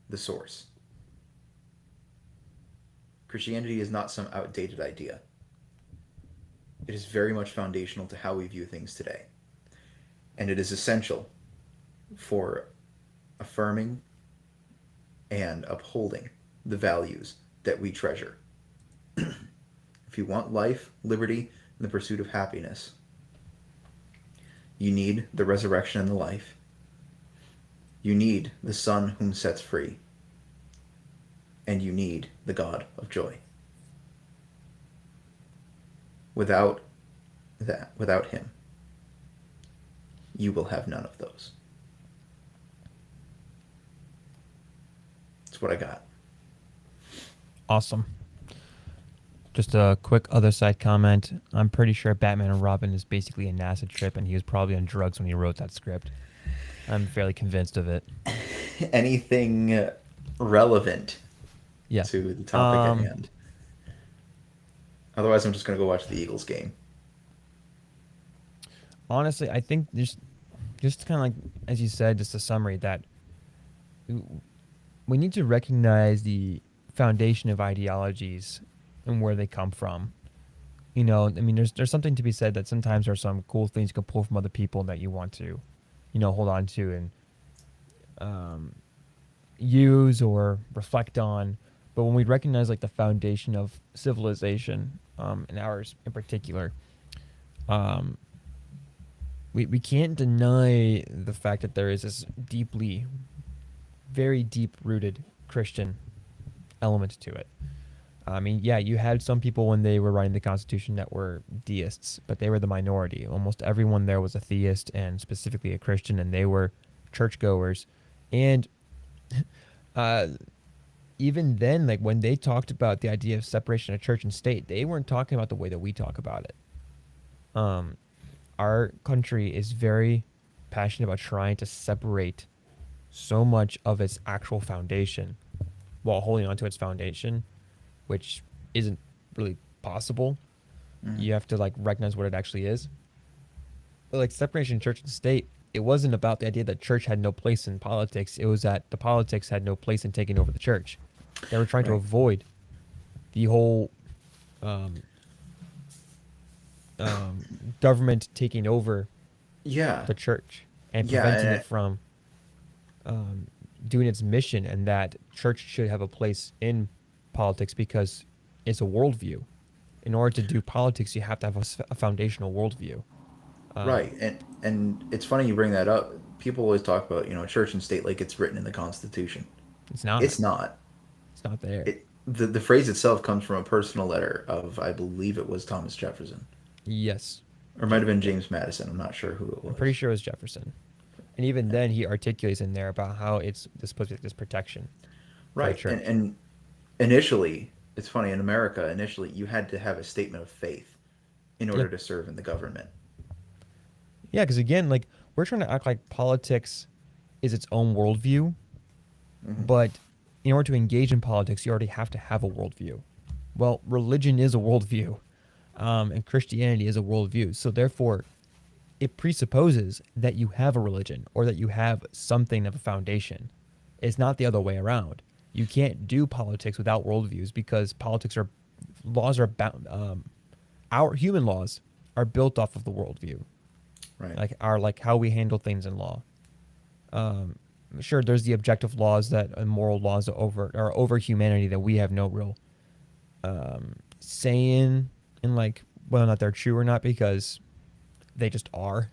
the source. Christianity is not some outdated idea. It is very much foundational to how we view things today. And it is essential for affirming and upholding the values that we treasure. If you want life, liberty, and the pursuit of happiness, you need the resurrection and the life. You need the Son whom sets free. And you need the God of joy. Without that, without him, you will have none of those. That's what I got. Awesome. Just a quick other side comment. I'm pretty sure Batman and Robin is basically an acid trip, and he was probably on drugs when he wrote that script. I'm fairly convinced of it. Anything relevant Yeah. to the topic at hand? Otherwise, I'm just going to go watch the Eagles game. Honestly, I think there's just kind of like, as you said, just a summary that we need to recognize the foundation of ideologies and where they come from. You know, I mean, there's something to be said that sometimes there's some cool things you can pull from other people that you want to, you know, hold on to and use or reflect on. But when we recognize like the foundation of civilization, and ours in particular, we can't deny the fact that there is this deeply, very deep rooted Christian element to it. I mean, yeah, you had some people when they were writing the Constitution that were deists, but they were the minority. Almost everyone there was a theist and specifically a Christian, and they were churchgoers. And even then, like when they talked about the idea of separation of church and state, they weren't talking about the way that we talk about it. Our country is very passionate about trying to separate so much of its actual foundation while holding on to its foundation, which isn't really possible. You have to like recognize what it actually is. But like separation of church and state, it wasn't about the idea that church had no place in politics. It was that the politics had no place in taking over the church. They were trying to Right. avoid the whole government taking over Yeah. the church and Yeah, preventing and it from doing its mission, and that church should have a place in politics because it's a worldview. In order to do politics, you have to have a foundational worldview. right. And it's funny you bring that up. People always talk about, church and state like it's written in the Constitution. It's not. It's not. It's not there. The phrase itself comes from a personal letter of, I believe it was Thomas Jefferson. Yes, Or it might have been James Madison. I'm not sure who it was. I'm pretty sure it was Jefferson. And even then, he articulates in there about how it's supposed to be this protection for the Right. church. And initially, it's funny, in America, initially, you had to have a statement of faith in order Yeah. to serve in the government. Yeah, because again, like we're trying to act like politics is its own worldview, but in order to engage in politics, you already have to have a worldview. Well, religion is a worldview, and Christianity is a worldview. So therefore, it presupposes that you have a religion or that you have something of a foundation. It's not the other way around. You can't do politics without worldviews because laws are bound. Our human laws are built off of the worldview, Right. like how we handle things in law. Sure, there's the objective laws that and moral laws are over humanity that we have no real say in like whether or not they're true or not because they just are.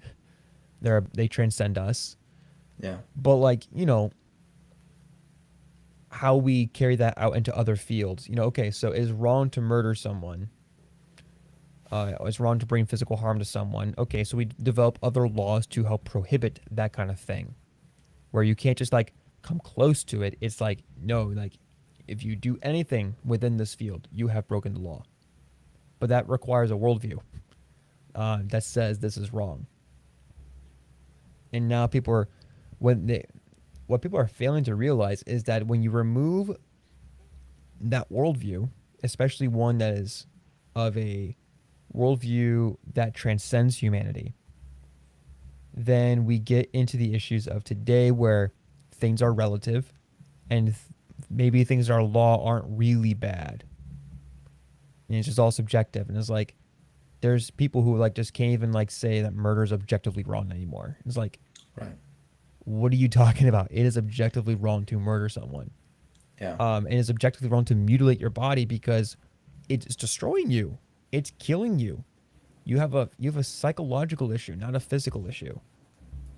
They transcend us. Yeah. But like how we carry that out into other fields. Okay, so it's wrong to murder someone. It's wrong to bring physical harm to someone. Okay, so we develop other laws to help prohibit that kind of thing, where you can't just like come close to it. It's like no, like if you do anything within this field, you have broken the law. But that requires a worldview that says this is wrong. And now what people are failing to realize is that when you remove that worldview, especially one that is of a worldview that transcends humanity, then we get into the issues of today where things are relative and maybe things in our law aren't really bad. And it's just all subjective. And it's like, there's people who like just can't even like say that murder is objectively wrong anymore. It's like, Right. what are you talking about? It is objectively wrong to murder someone. Yeah. And is objectively wrong to mutilate your body because it's destroying you. It's killing you. You have a psychological issue, not a physical issue.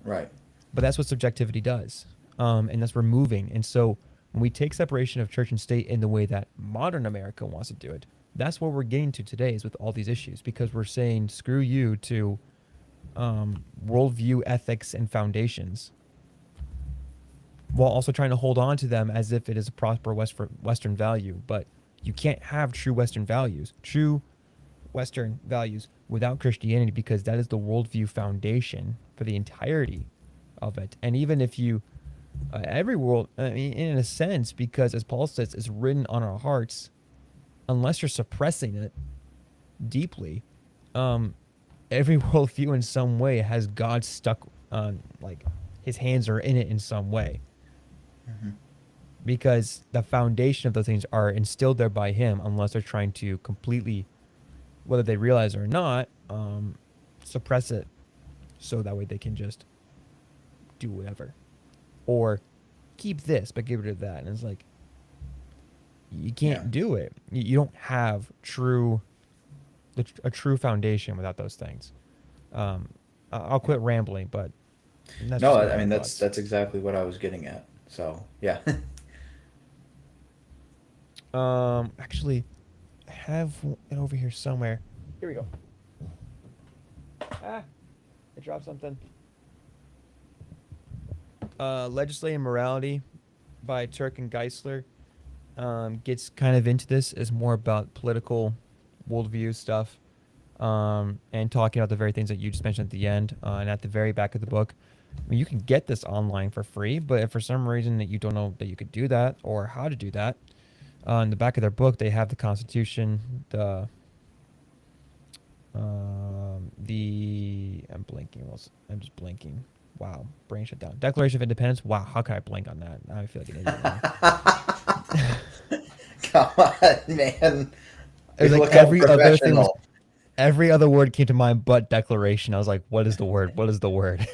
Right. But that's what subjectivity does, and that's removing. And so when we take separation of church and state in the way that modern America wants to do it, that's what we're getting to today is with all these issues because we're saying screw you to worldview, ethics, and foundations, while also trying to hold on to them as if it is a proper Western value. But you can't have true Western values without Christianity because that is the worldview foundation for the entirety of it. And even if you, every world, I mean, in a sense, because as Paul says, it's written on our hearts, unless you're suppressing it deeply, every worldview in some way has God stuck on, like his hands are in it in some way. Mm-hmm. Because the foundation of those things are instilled there by him, unless they're trying to completely, whether they realize it or not, suppress it so that way they can just do whatever. Or keep this, but get rid of that. And it's like, you can't do it. You don't have a true foundation without those things. I'll quit rambling, but that's No, just my I mean, thoughts. that's exactly what I was getting at. So, yeah. Actually, I have it over here somewhere. Here we go. I dropped something. Legislating Morality by Turk and Geisler gets kind of into this. Is more about political worldview stuff, and talking about the very things that you just mentioned at the end, and at the very back of the book. I mean, you can get this online for free, but if for some reason that you don't know that you could do that or how to do that, in the back of their book they have the Constitution, I'm just blanking. Wow, brain shut down. Declaration of Independence. Wow, how can I blank on that? Now I feel like an idiot now. Come on, man. It was You like look every other thing was, unprofessional. every other word came to mind but declaration. I was like, what is the word? What is the word?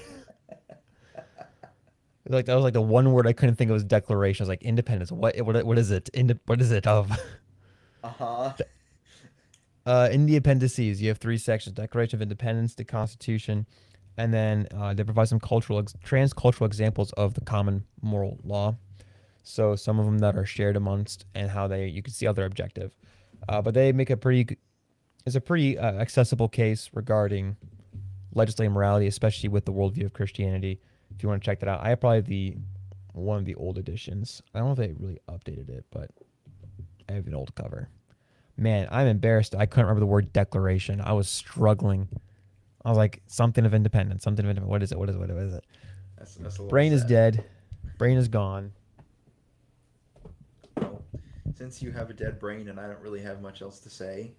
Like that was like the one word I couldn't think of was declaration. I was like independence. What is it? What is it of? Uh-huh. In the appendices, you have three sections: Declaration of Independence, the Constitution, and then they provide some transcultural examples of the common moral law. So some of them that are shared amongst and how you can see how they're objective. But they make it's a pretty accessible case regarding legislative morality, especially with the worldview of Christianity. If you want to check that out, I have probably one of the old editions. I don't know if they really updated it, but I have an old cover. Man, I'm embarrassed. I couldn't remember the word declaration. I was struggling. I was like, something of independence, something of independence. What is it? What is it? What is it? That's a little Brain is sad. dead. Brain is gone. Well, since you have a dead brain and I don't really have much else to say,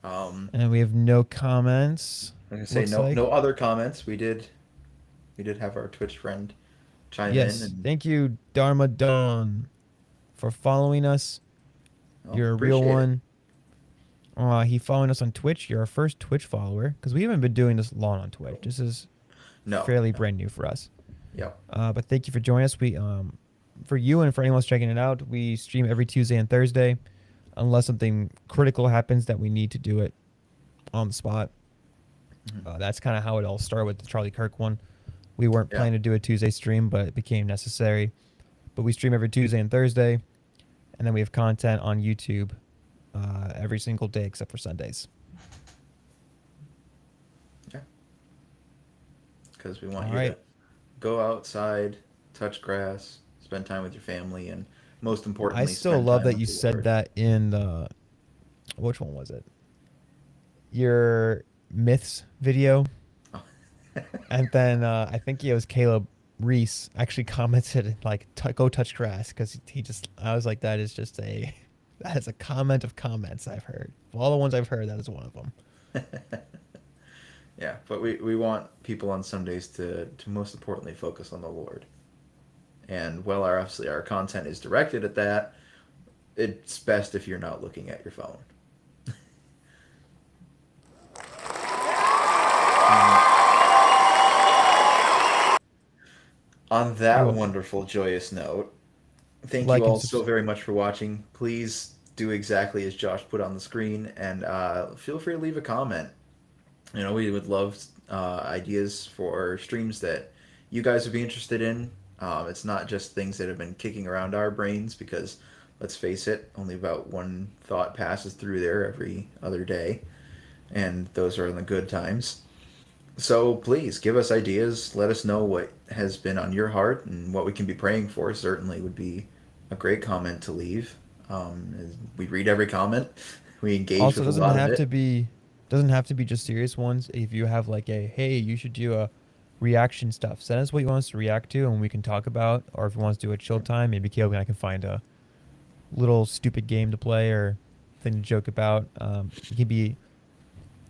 And we have no comments. I'm gonna say Looks no, like. no other comments. We did have our Twitch friend chime in, Yes. and Thank you, Dharma Dawn, for following us. oh, You're a real appreciate it. one. He following us on Twitch. You're our first Twitch follower because we haven't been doing this long on Twitch. This is No, fairly no. brand new for us. Yep. But thank you for joining us. We for you and for anyone else checking it out, we stream every Tuesday and Thursday, unless something critical happens that we need to do it on the spot. Mhm. That's kind of how it all started with the Charlie Kirk one. We weren't Yeah. planning to do a Tuesday stream, but it became necessary. But we stream every Tuesday and Thursday, and then we have content on YouTube every single day except for Sundays. Yeah. Because we want All you right. to go outside, touch grass, spend time with your family, and most I importantly, still spend love time that with you the said Lord. that in the, which one was it? Your myths video. Oh. And then I think it was Caleb Reese actually commented like, go touch grass. Because I was like, that is that is a comment of comments I've heard. Of all the ones I've heard, that is one of them. Yeah, but we want people on Sundays to most importantly focus on the Lord. And while obviously our content is directed at that, it's best if you're not looking at your phone. On You're that welcome. wonderful, joyous note, Thank Like you and all so very much for watching. Please do exactly as Josh put on the screen, and feel free to leave a comment. You know, we would love ideas for streams that you guys would be interested in. It's not just things that have been kicking around our brains because, let's face it, only about one thought passes through there every other day, and those are in the good times. So please give us ideas. Let us know what has been on your heart and what we can be praying for. Certainly would be a great comment to leave. We read every comment. We engage also with a lot of it. doesn't have to be just serious ones. If you have like a hey, you should do a reaction stuff. Send us what you want us to react to, and we can talk about. Or if you want us to do a chill time, maybe Caleb and I can find a little stupid game to play or thing to joke about. It can be.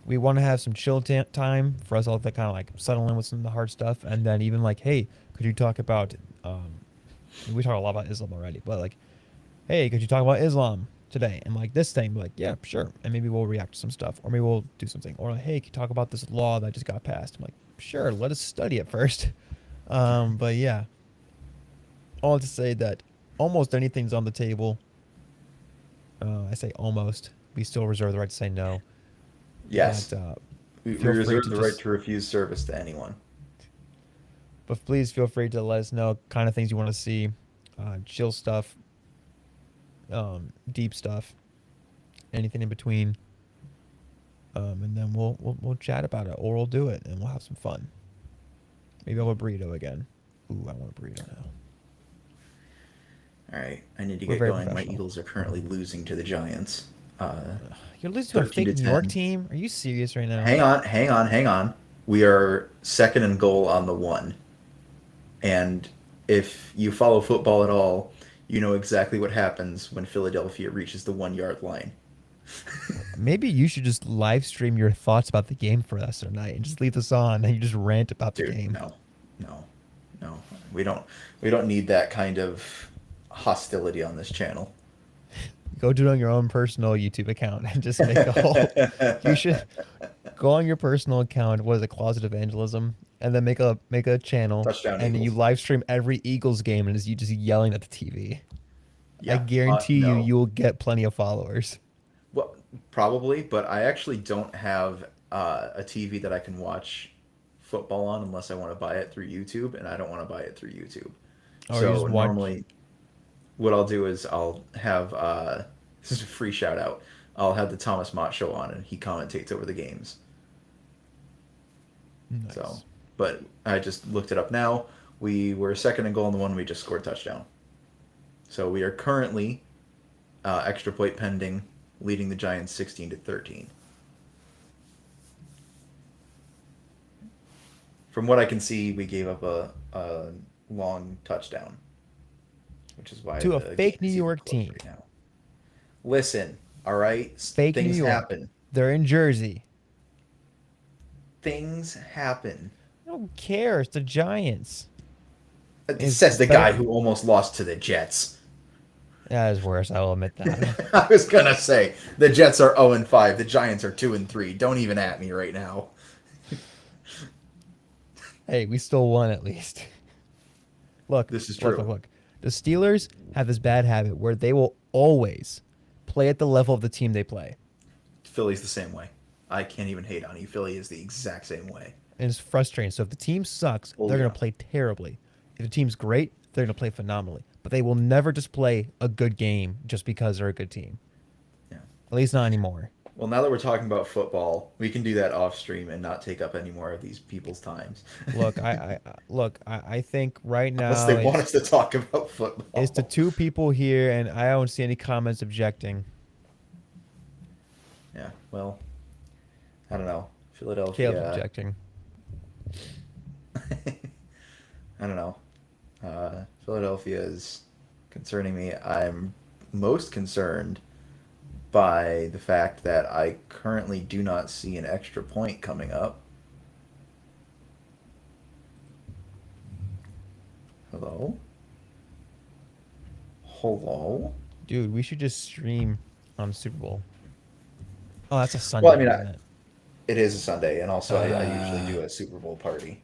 We want to have some chill time for us all to kind of like settle in with some of the hard stuff, and then even like, hey, could you talk about? We talk a lot about Islam already, but like, hey, could you talk about Islam today? And like this thing, like, yeah, sure. And maybe we'll react to some stuff, or maybe we'll do something, or like, hey, can you talk about this law that just got passed? I'm like, sure, let us study it first. But yeah, all to say that almost anything's on the table. I say almost. We still reserve the right to say no. But Yes, we feel free reserve to the right just, to refuse service to anyone. but please feel free to let us know kind of things you want to see, chill stuff, deep stuff, anything in between. And then we'll chat about it, or we'll do it, and we'll have some fun. Maybe I'll have a burrito again. Ooh, I want a burrito now. All right, I need to We're get very going. My professional. Eagles are currently losing to the Giants, You're losing to a 13 fake to New York 10. team? Are you serious right now? Hang on. We are second and goal on the one. And if you follow football at all, you know exactly what happens when Philadelphia reaches the 1 yard line. Maybe you should just live stream your thoughts about the game for us tonight and just leave this on and you just rant about the Dude, game. no, no, no. We don't. We don't need that kind of hostility on this channel. Go do it on your own personal YouTube account and just make a whole. You should go on your personal account. What is it, Closet Evangelism? And then make a channel Touchdown and then you Eagles. live stream every Eagles game and it's you just yelling at the TV. I Yeah. guarantee you, No. you will get plenty of followers. Well, probably, but I actually don't have a TV that I can watch football on unless I want to buy it through YouTube, and I don't want to buy it through YouTube. Or you So just watch. normally, what I'll do is I'll have this is a free shout out. I'll have the Thomas Mott show on, and he commentates over the games. So, Nice. but I just looked it up now. We were second and goal in the one. We just scored a touchdown. So we are currently extra point pending, leading the Giants 16-13. From what I can see, we gave up a long touchdown, which is why To a the game fake New is even York close team. right now. Listen, all right, Fake New things York. happen. They're in Jersey. Things happen. I don't care. It's the Giants. It It's says the guy better. who almost lost to the Jets. That is worse. I will admit that. I was gonna say the Jets are 0-5. The Giants are 2-3. Don't even at me right now. Hey, we still won at least. Look, This is look, true. look, look. The Steelers have this bad habit where they will always play at the level of the team they play. Philly's the same way. I can't even hate on you. Philly is the exact same way. And it's frustrating. So if the team sucks, Oh they're going yeah. to play terribly. If the team's great, they're going to play phenomenally. But they will never just play a good game just because they're a good team. Yeah. At least not anymore. Well, now that we're talking about football, we can do that off stream and not take up any more of these people's times. Look, I think right Unless now they want us to talk about it's the football. two people here, and I don't see any comments objecting. Yeah. Well, I don't know. Caleb's Philadelphia. objecting. I don't know. Philadelphia is concerning me. I'm most concerned by the fact that I currently do not see an extra point coming up. Hello? Hello? Dude, we should just stream on Super Bowl. Oh, that's a Well, I Sunday, mean, isn't it? it is a Sunday, and also I usually Uh, do a Super Bowl party.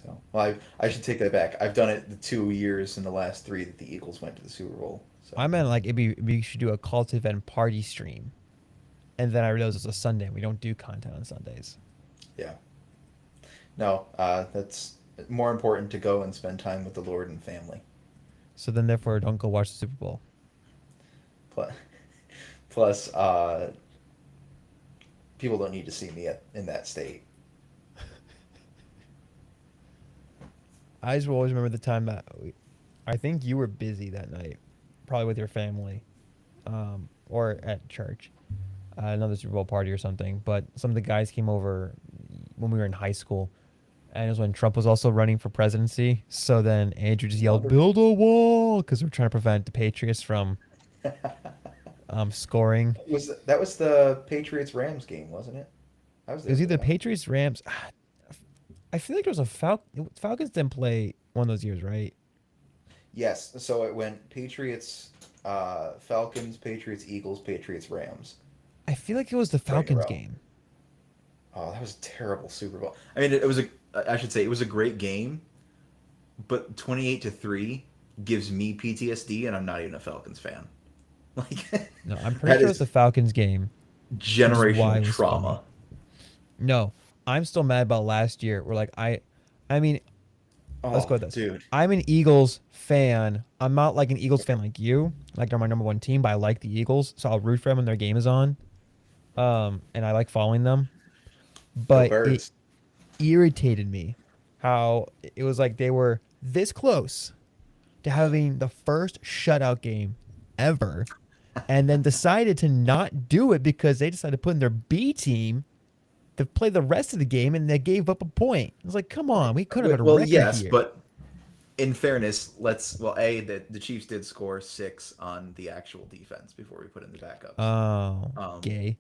So, Well, I should take that back. I've done it the 2 years in the last three that the Eagles went to the Super Bowl. So I meant like we should do a call to event party stream, and then I realized it's a Sunday. We don't do content on Sundays. yeah, no, that's more important to go and spend time with the Lord and family. So then, therefore, don't go watch the Super Bowl. Plus, plus, people don't need to see me in that state. I just will always remember the time that I think you were busy that night, probably with your family, or at church, another Super Bowl party or something. But some of the guys came over when we were in high school, and it was when Trump was also running for presidency. So then Andrew just yelled, Wonderful. "Build a wall!" because we're trying to prevent the Patriots from scoring. That was the Patriots Rams game, wasn't it? I was It there was for either that. Patriots, Rams. I feel like there was a Falcons didn't play one of those years, right? Yes, so it went Patriots, Falcons, Patriots, Eagles, Patriots, Rams, I feel like it was the right in a Falcons row. game. Oh, that was a terrible Super Bowl. I mean, it was a. I should say it was a great game, but 28-3 gives me PTSD, and I'm not even a Falcons fan. Like No, I'm pretty that sure it was is the Falcons game, which is why generational it was funny. trauma. No, I'm still mad about last year. We're like I mean, let's Oh, go with this. dude. I'm an Eagles fan. I'm not like an Eagles fan like you. Like they're my number one team, but I like the Eagles, so I'll root for them when their game is on. And I like following them. Go But it Birds. irritated me how it was like they were this close to having the first shutout game ever, and then decided to not do it because they decided to put in their B team to play the rest of the game, and they gave up a point. It was like, come on, we could have had a Well, record yes, here. but in fairness, the Chiefs did score six on the actual defense before we put in the backups. Oh, Um, gay.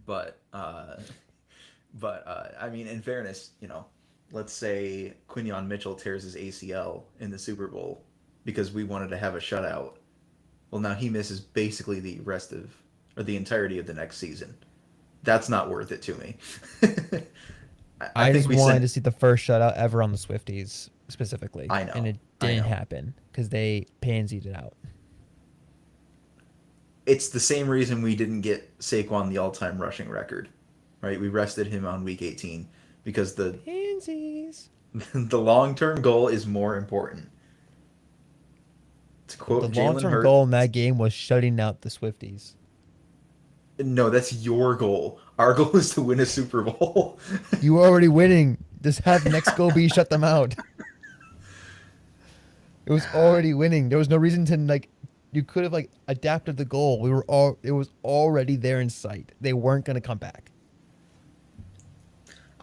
but I mean, in fairness, let's say Quinion Mitchell tears his ACL in the Super Bowl because we wanted to have a shutout. Well, now he misses basically the rest of or the entirety of the next season. That's not worth it to me. I I think just we wanted sent. to see the first shutout ever on the Swifties specifically, I and know, it I didn't know. happen because they pansied it out. It's the same reason we didn't get Saquon the all-time rushing record, right? We rested him on week 18 because the Pansies. the long-term goal is more important. To The quote long Jalen term Hurts, goal in that game was shutting out the Swifties. no, that's your goal. Our goal is to win a Super Bowl. You were already winning. Just have the next goal be shut them out. It was already winning. There was no reason to like. You could have like adapted the goal. We were all. It was already there in sight. They weren't gonna come back.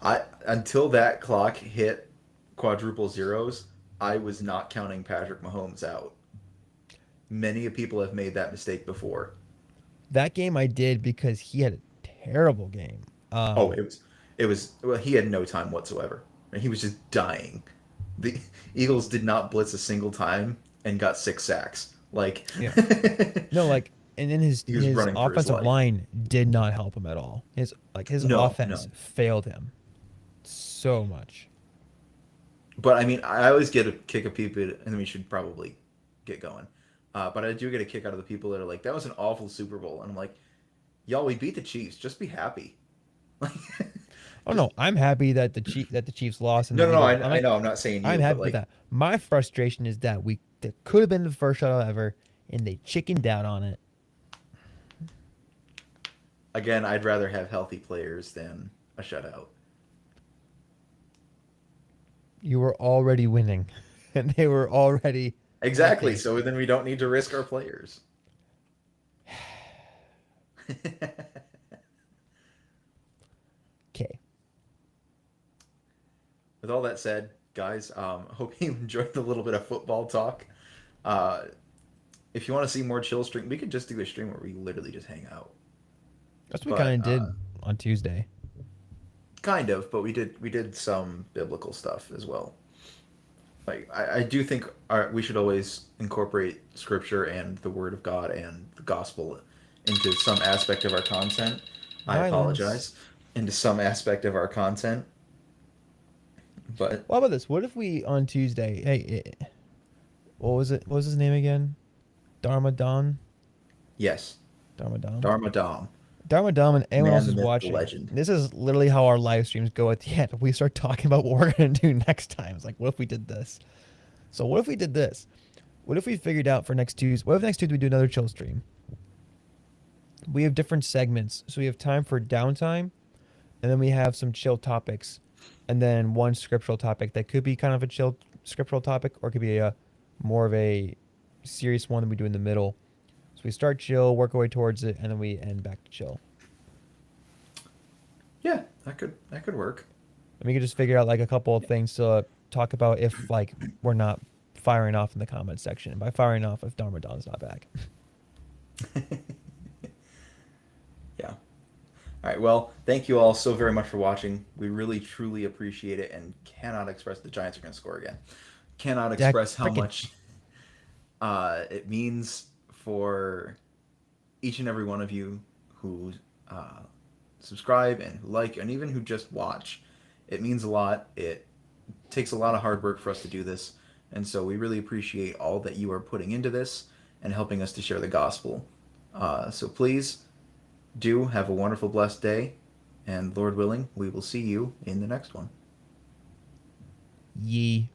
I until that clock hit quadruple zeros, I was not counting Patrick Mahomes out. Many people have made that mistake before. That game I did because he had a terrible game. Oh, it was well, he had no time whatsoever. And he was just dying. The Eagles did not blitz a single time and got 6 sacks. Like Yeah. No, like, and then his he was his running for his offensive life. line did not help him at all. His No, offense no. failed him so much. But I mean, I always get a kick of people, and then we should probably get going. But I do get a kick out of the people that are like, "That was an awful Super Bowl," and I'm like, "Y'all, we beat the Chiefs. Just be happy." Like, Oh just no, I'm happy that the Chiefs lost and no, the no, no. Eagles. I know. I'm not saying I'm you, but happy with like, that. My frustration is that we that could have been the first shutout ever, and they chickened out on it. again, I'd rather have healthy players than a shutout. You were already winning, and they were already Exactly. healthy. So then we don't need to risk our players. Okay. With all that said, guys, hope you enjoyed the little bit of football talk. Uh, if you want to see more chill stream, we could just do a stream where we literally just hang out. That's what we But kind of did on Tuesday. kind of, but we did some biblical stuff as well. Like I do think we should always incorporate scripture and the word of God and the gospel into some aspect of our content. I Violence. apologize. Into some aspect of our content But What about this? What if we on Tuesday? Hey, what was it? What was his name again? Dharma Don. yes, Dharma Dom. Dharma Dom, Dharma Dom and the anyone man, else the is myth, the watching. legend. This is literally how our live streams go at the end. We start talking about what we're gonna do next time. It's like, what if we did this? So what if we did this? What if we figured out for next Tuesday? What if next Tuesday we do another chill stream? We have different segments, so we have time for downtime, and then we have some chill topics, and then one scriptural topic that could be kind of a chill scriptural topic, or it could be a more of a serious one that we do in the middle. So we start chill, work our way towards it, and then we end back to chill. Yeah, that could work. And we could just figure out like a couple of things to talk about if like we're not firing off in the comment section. And by firing off, if Darmadon's not back. Yeah. All right. Well, thank you all so very much for watching. We really truly appreciate it, and cannot express the Giants are going to score again. Cannot Dak express how frickin' much it means for each and every one of you who uh, subscribe and who like and even who just watch. It means a lot. It takes a lot of hard work for us to do this, and so we really appreciate all that you are putting into this and helping us to share the gospel. So please do have a wonderful, blessed day, and Lord willing, we will see you in the next one. Yee.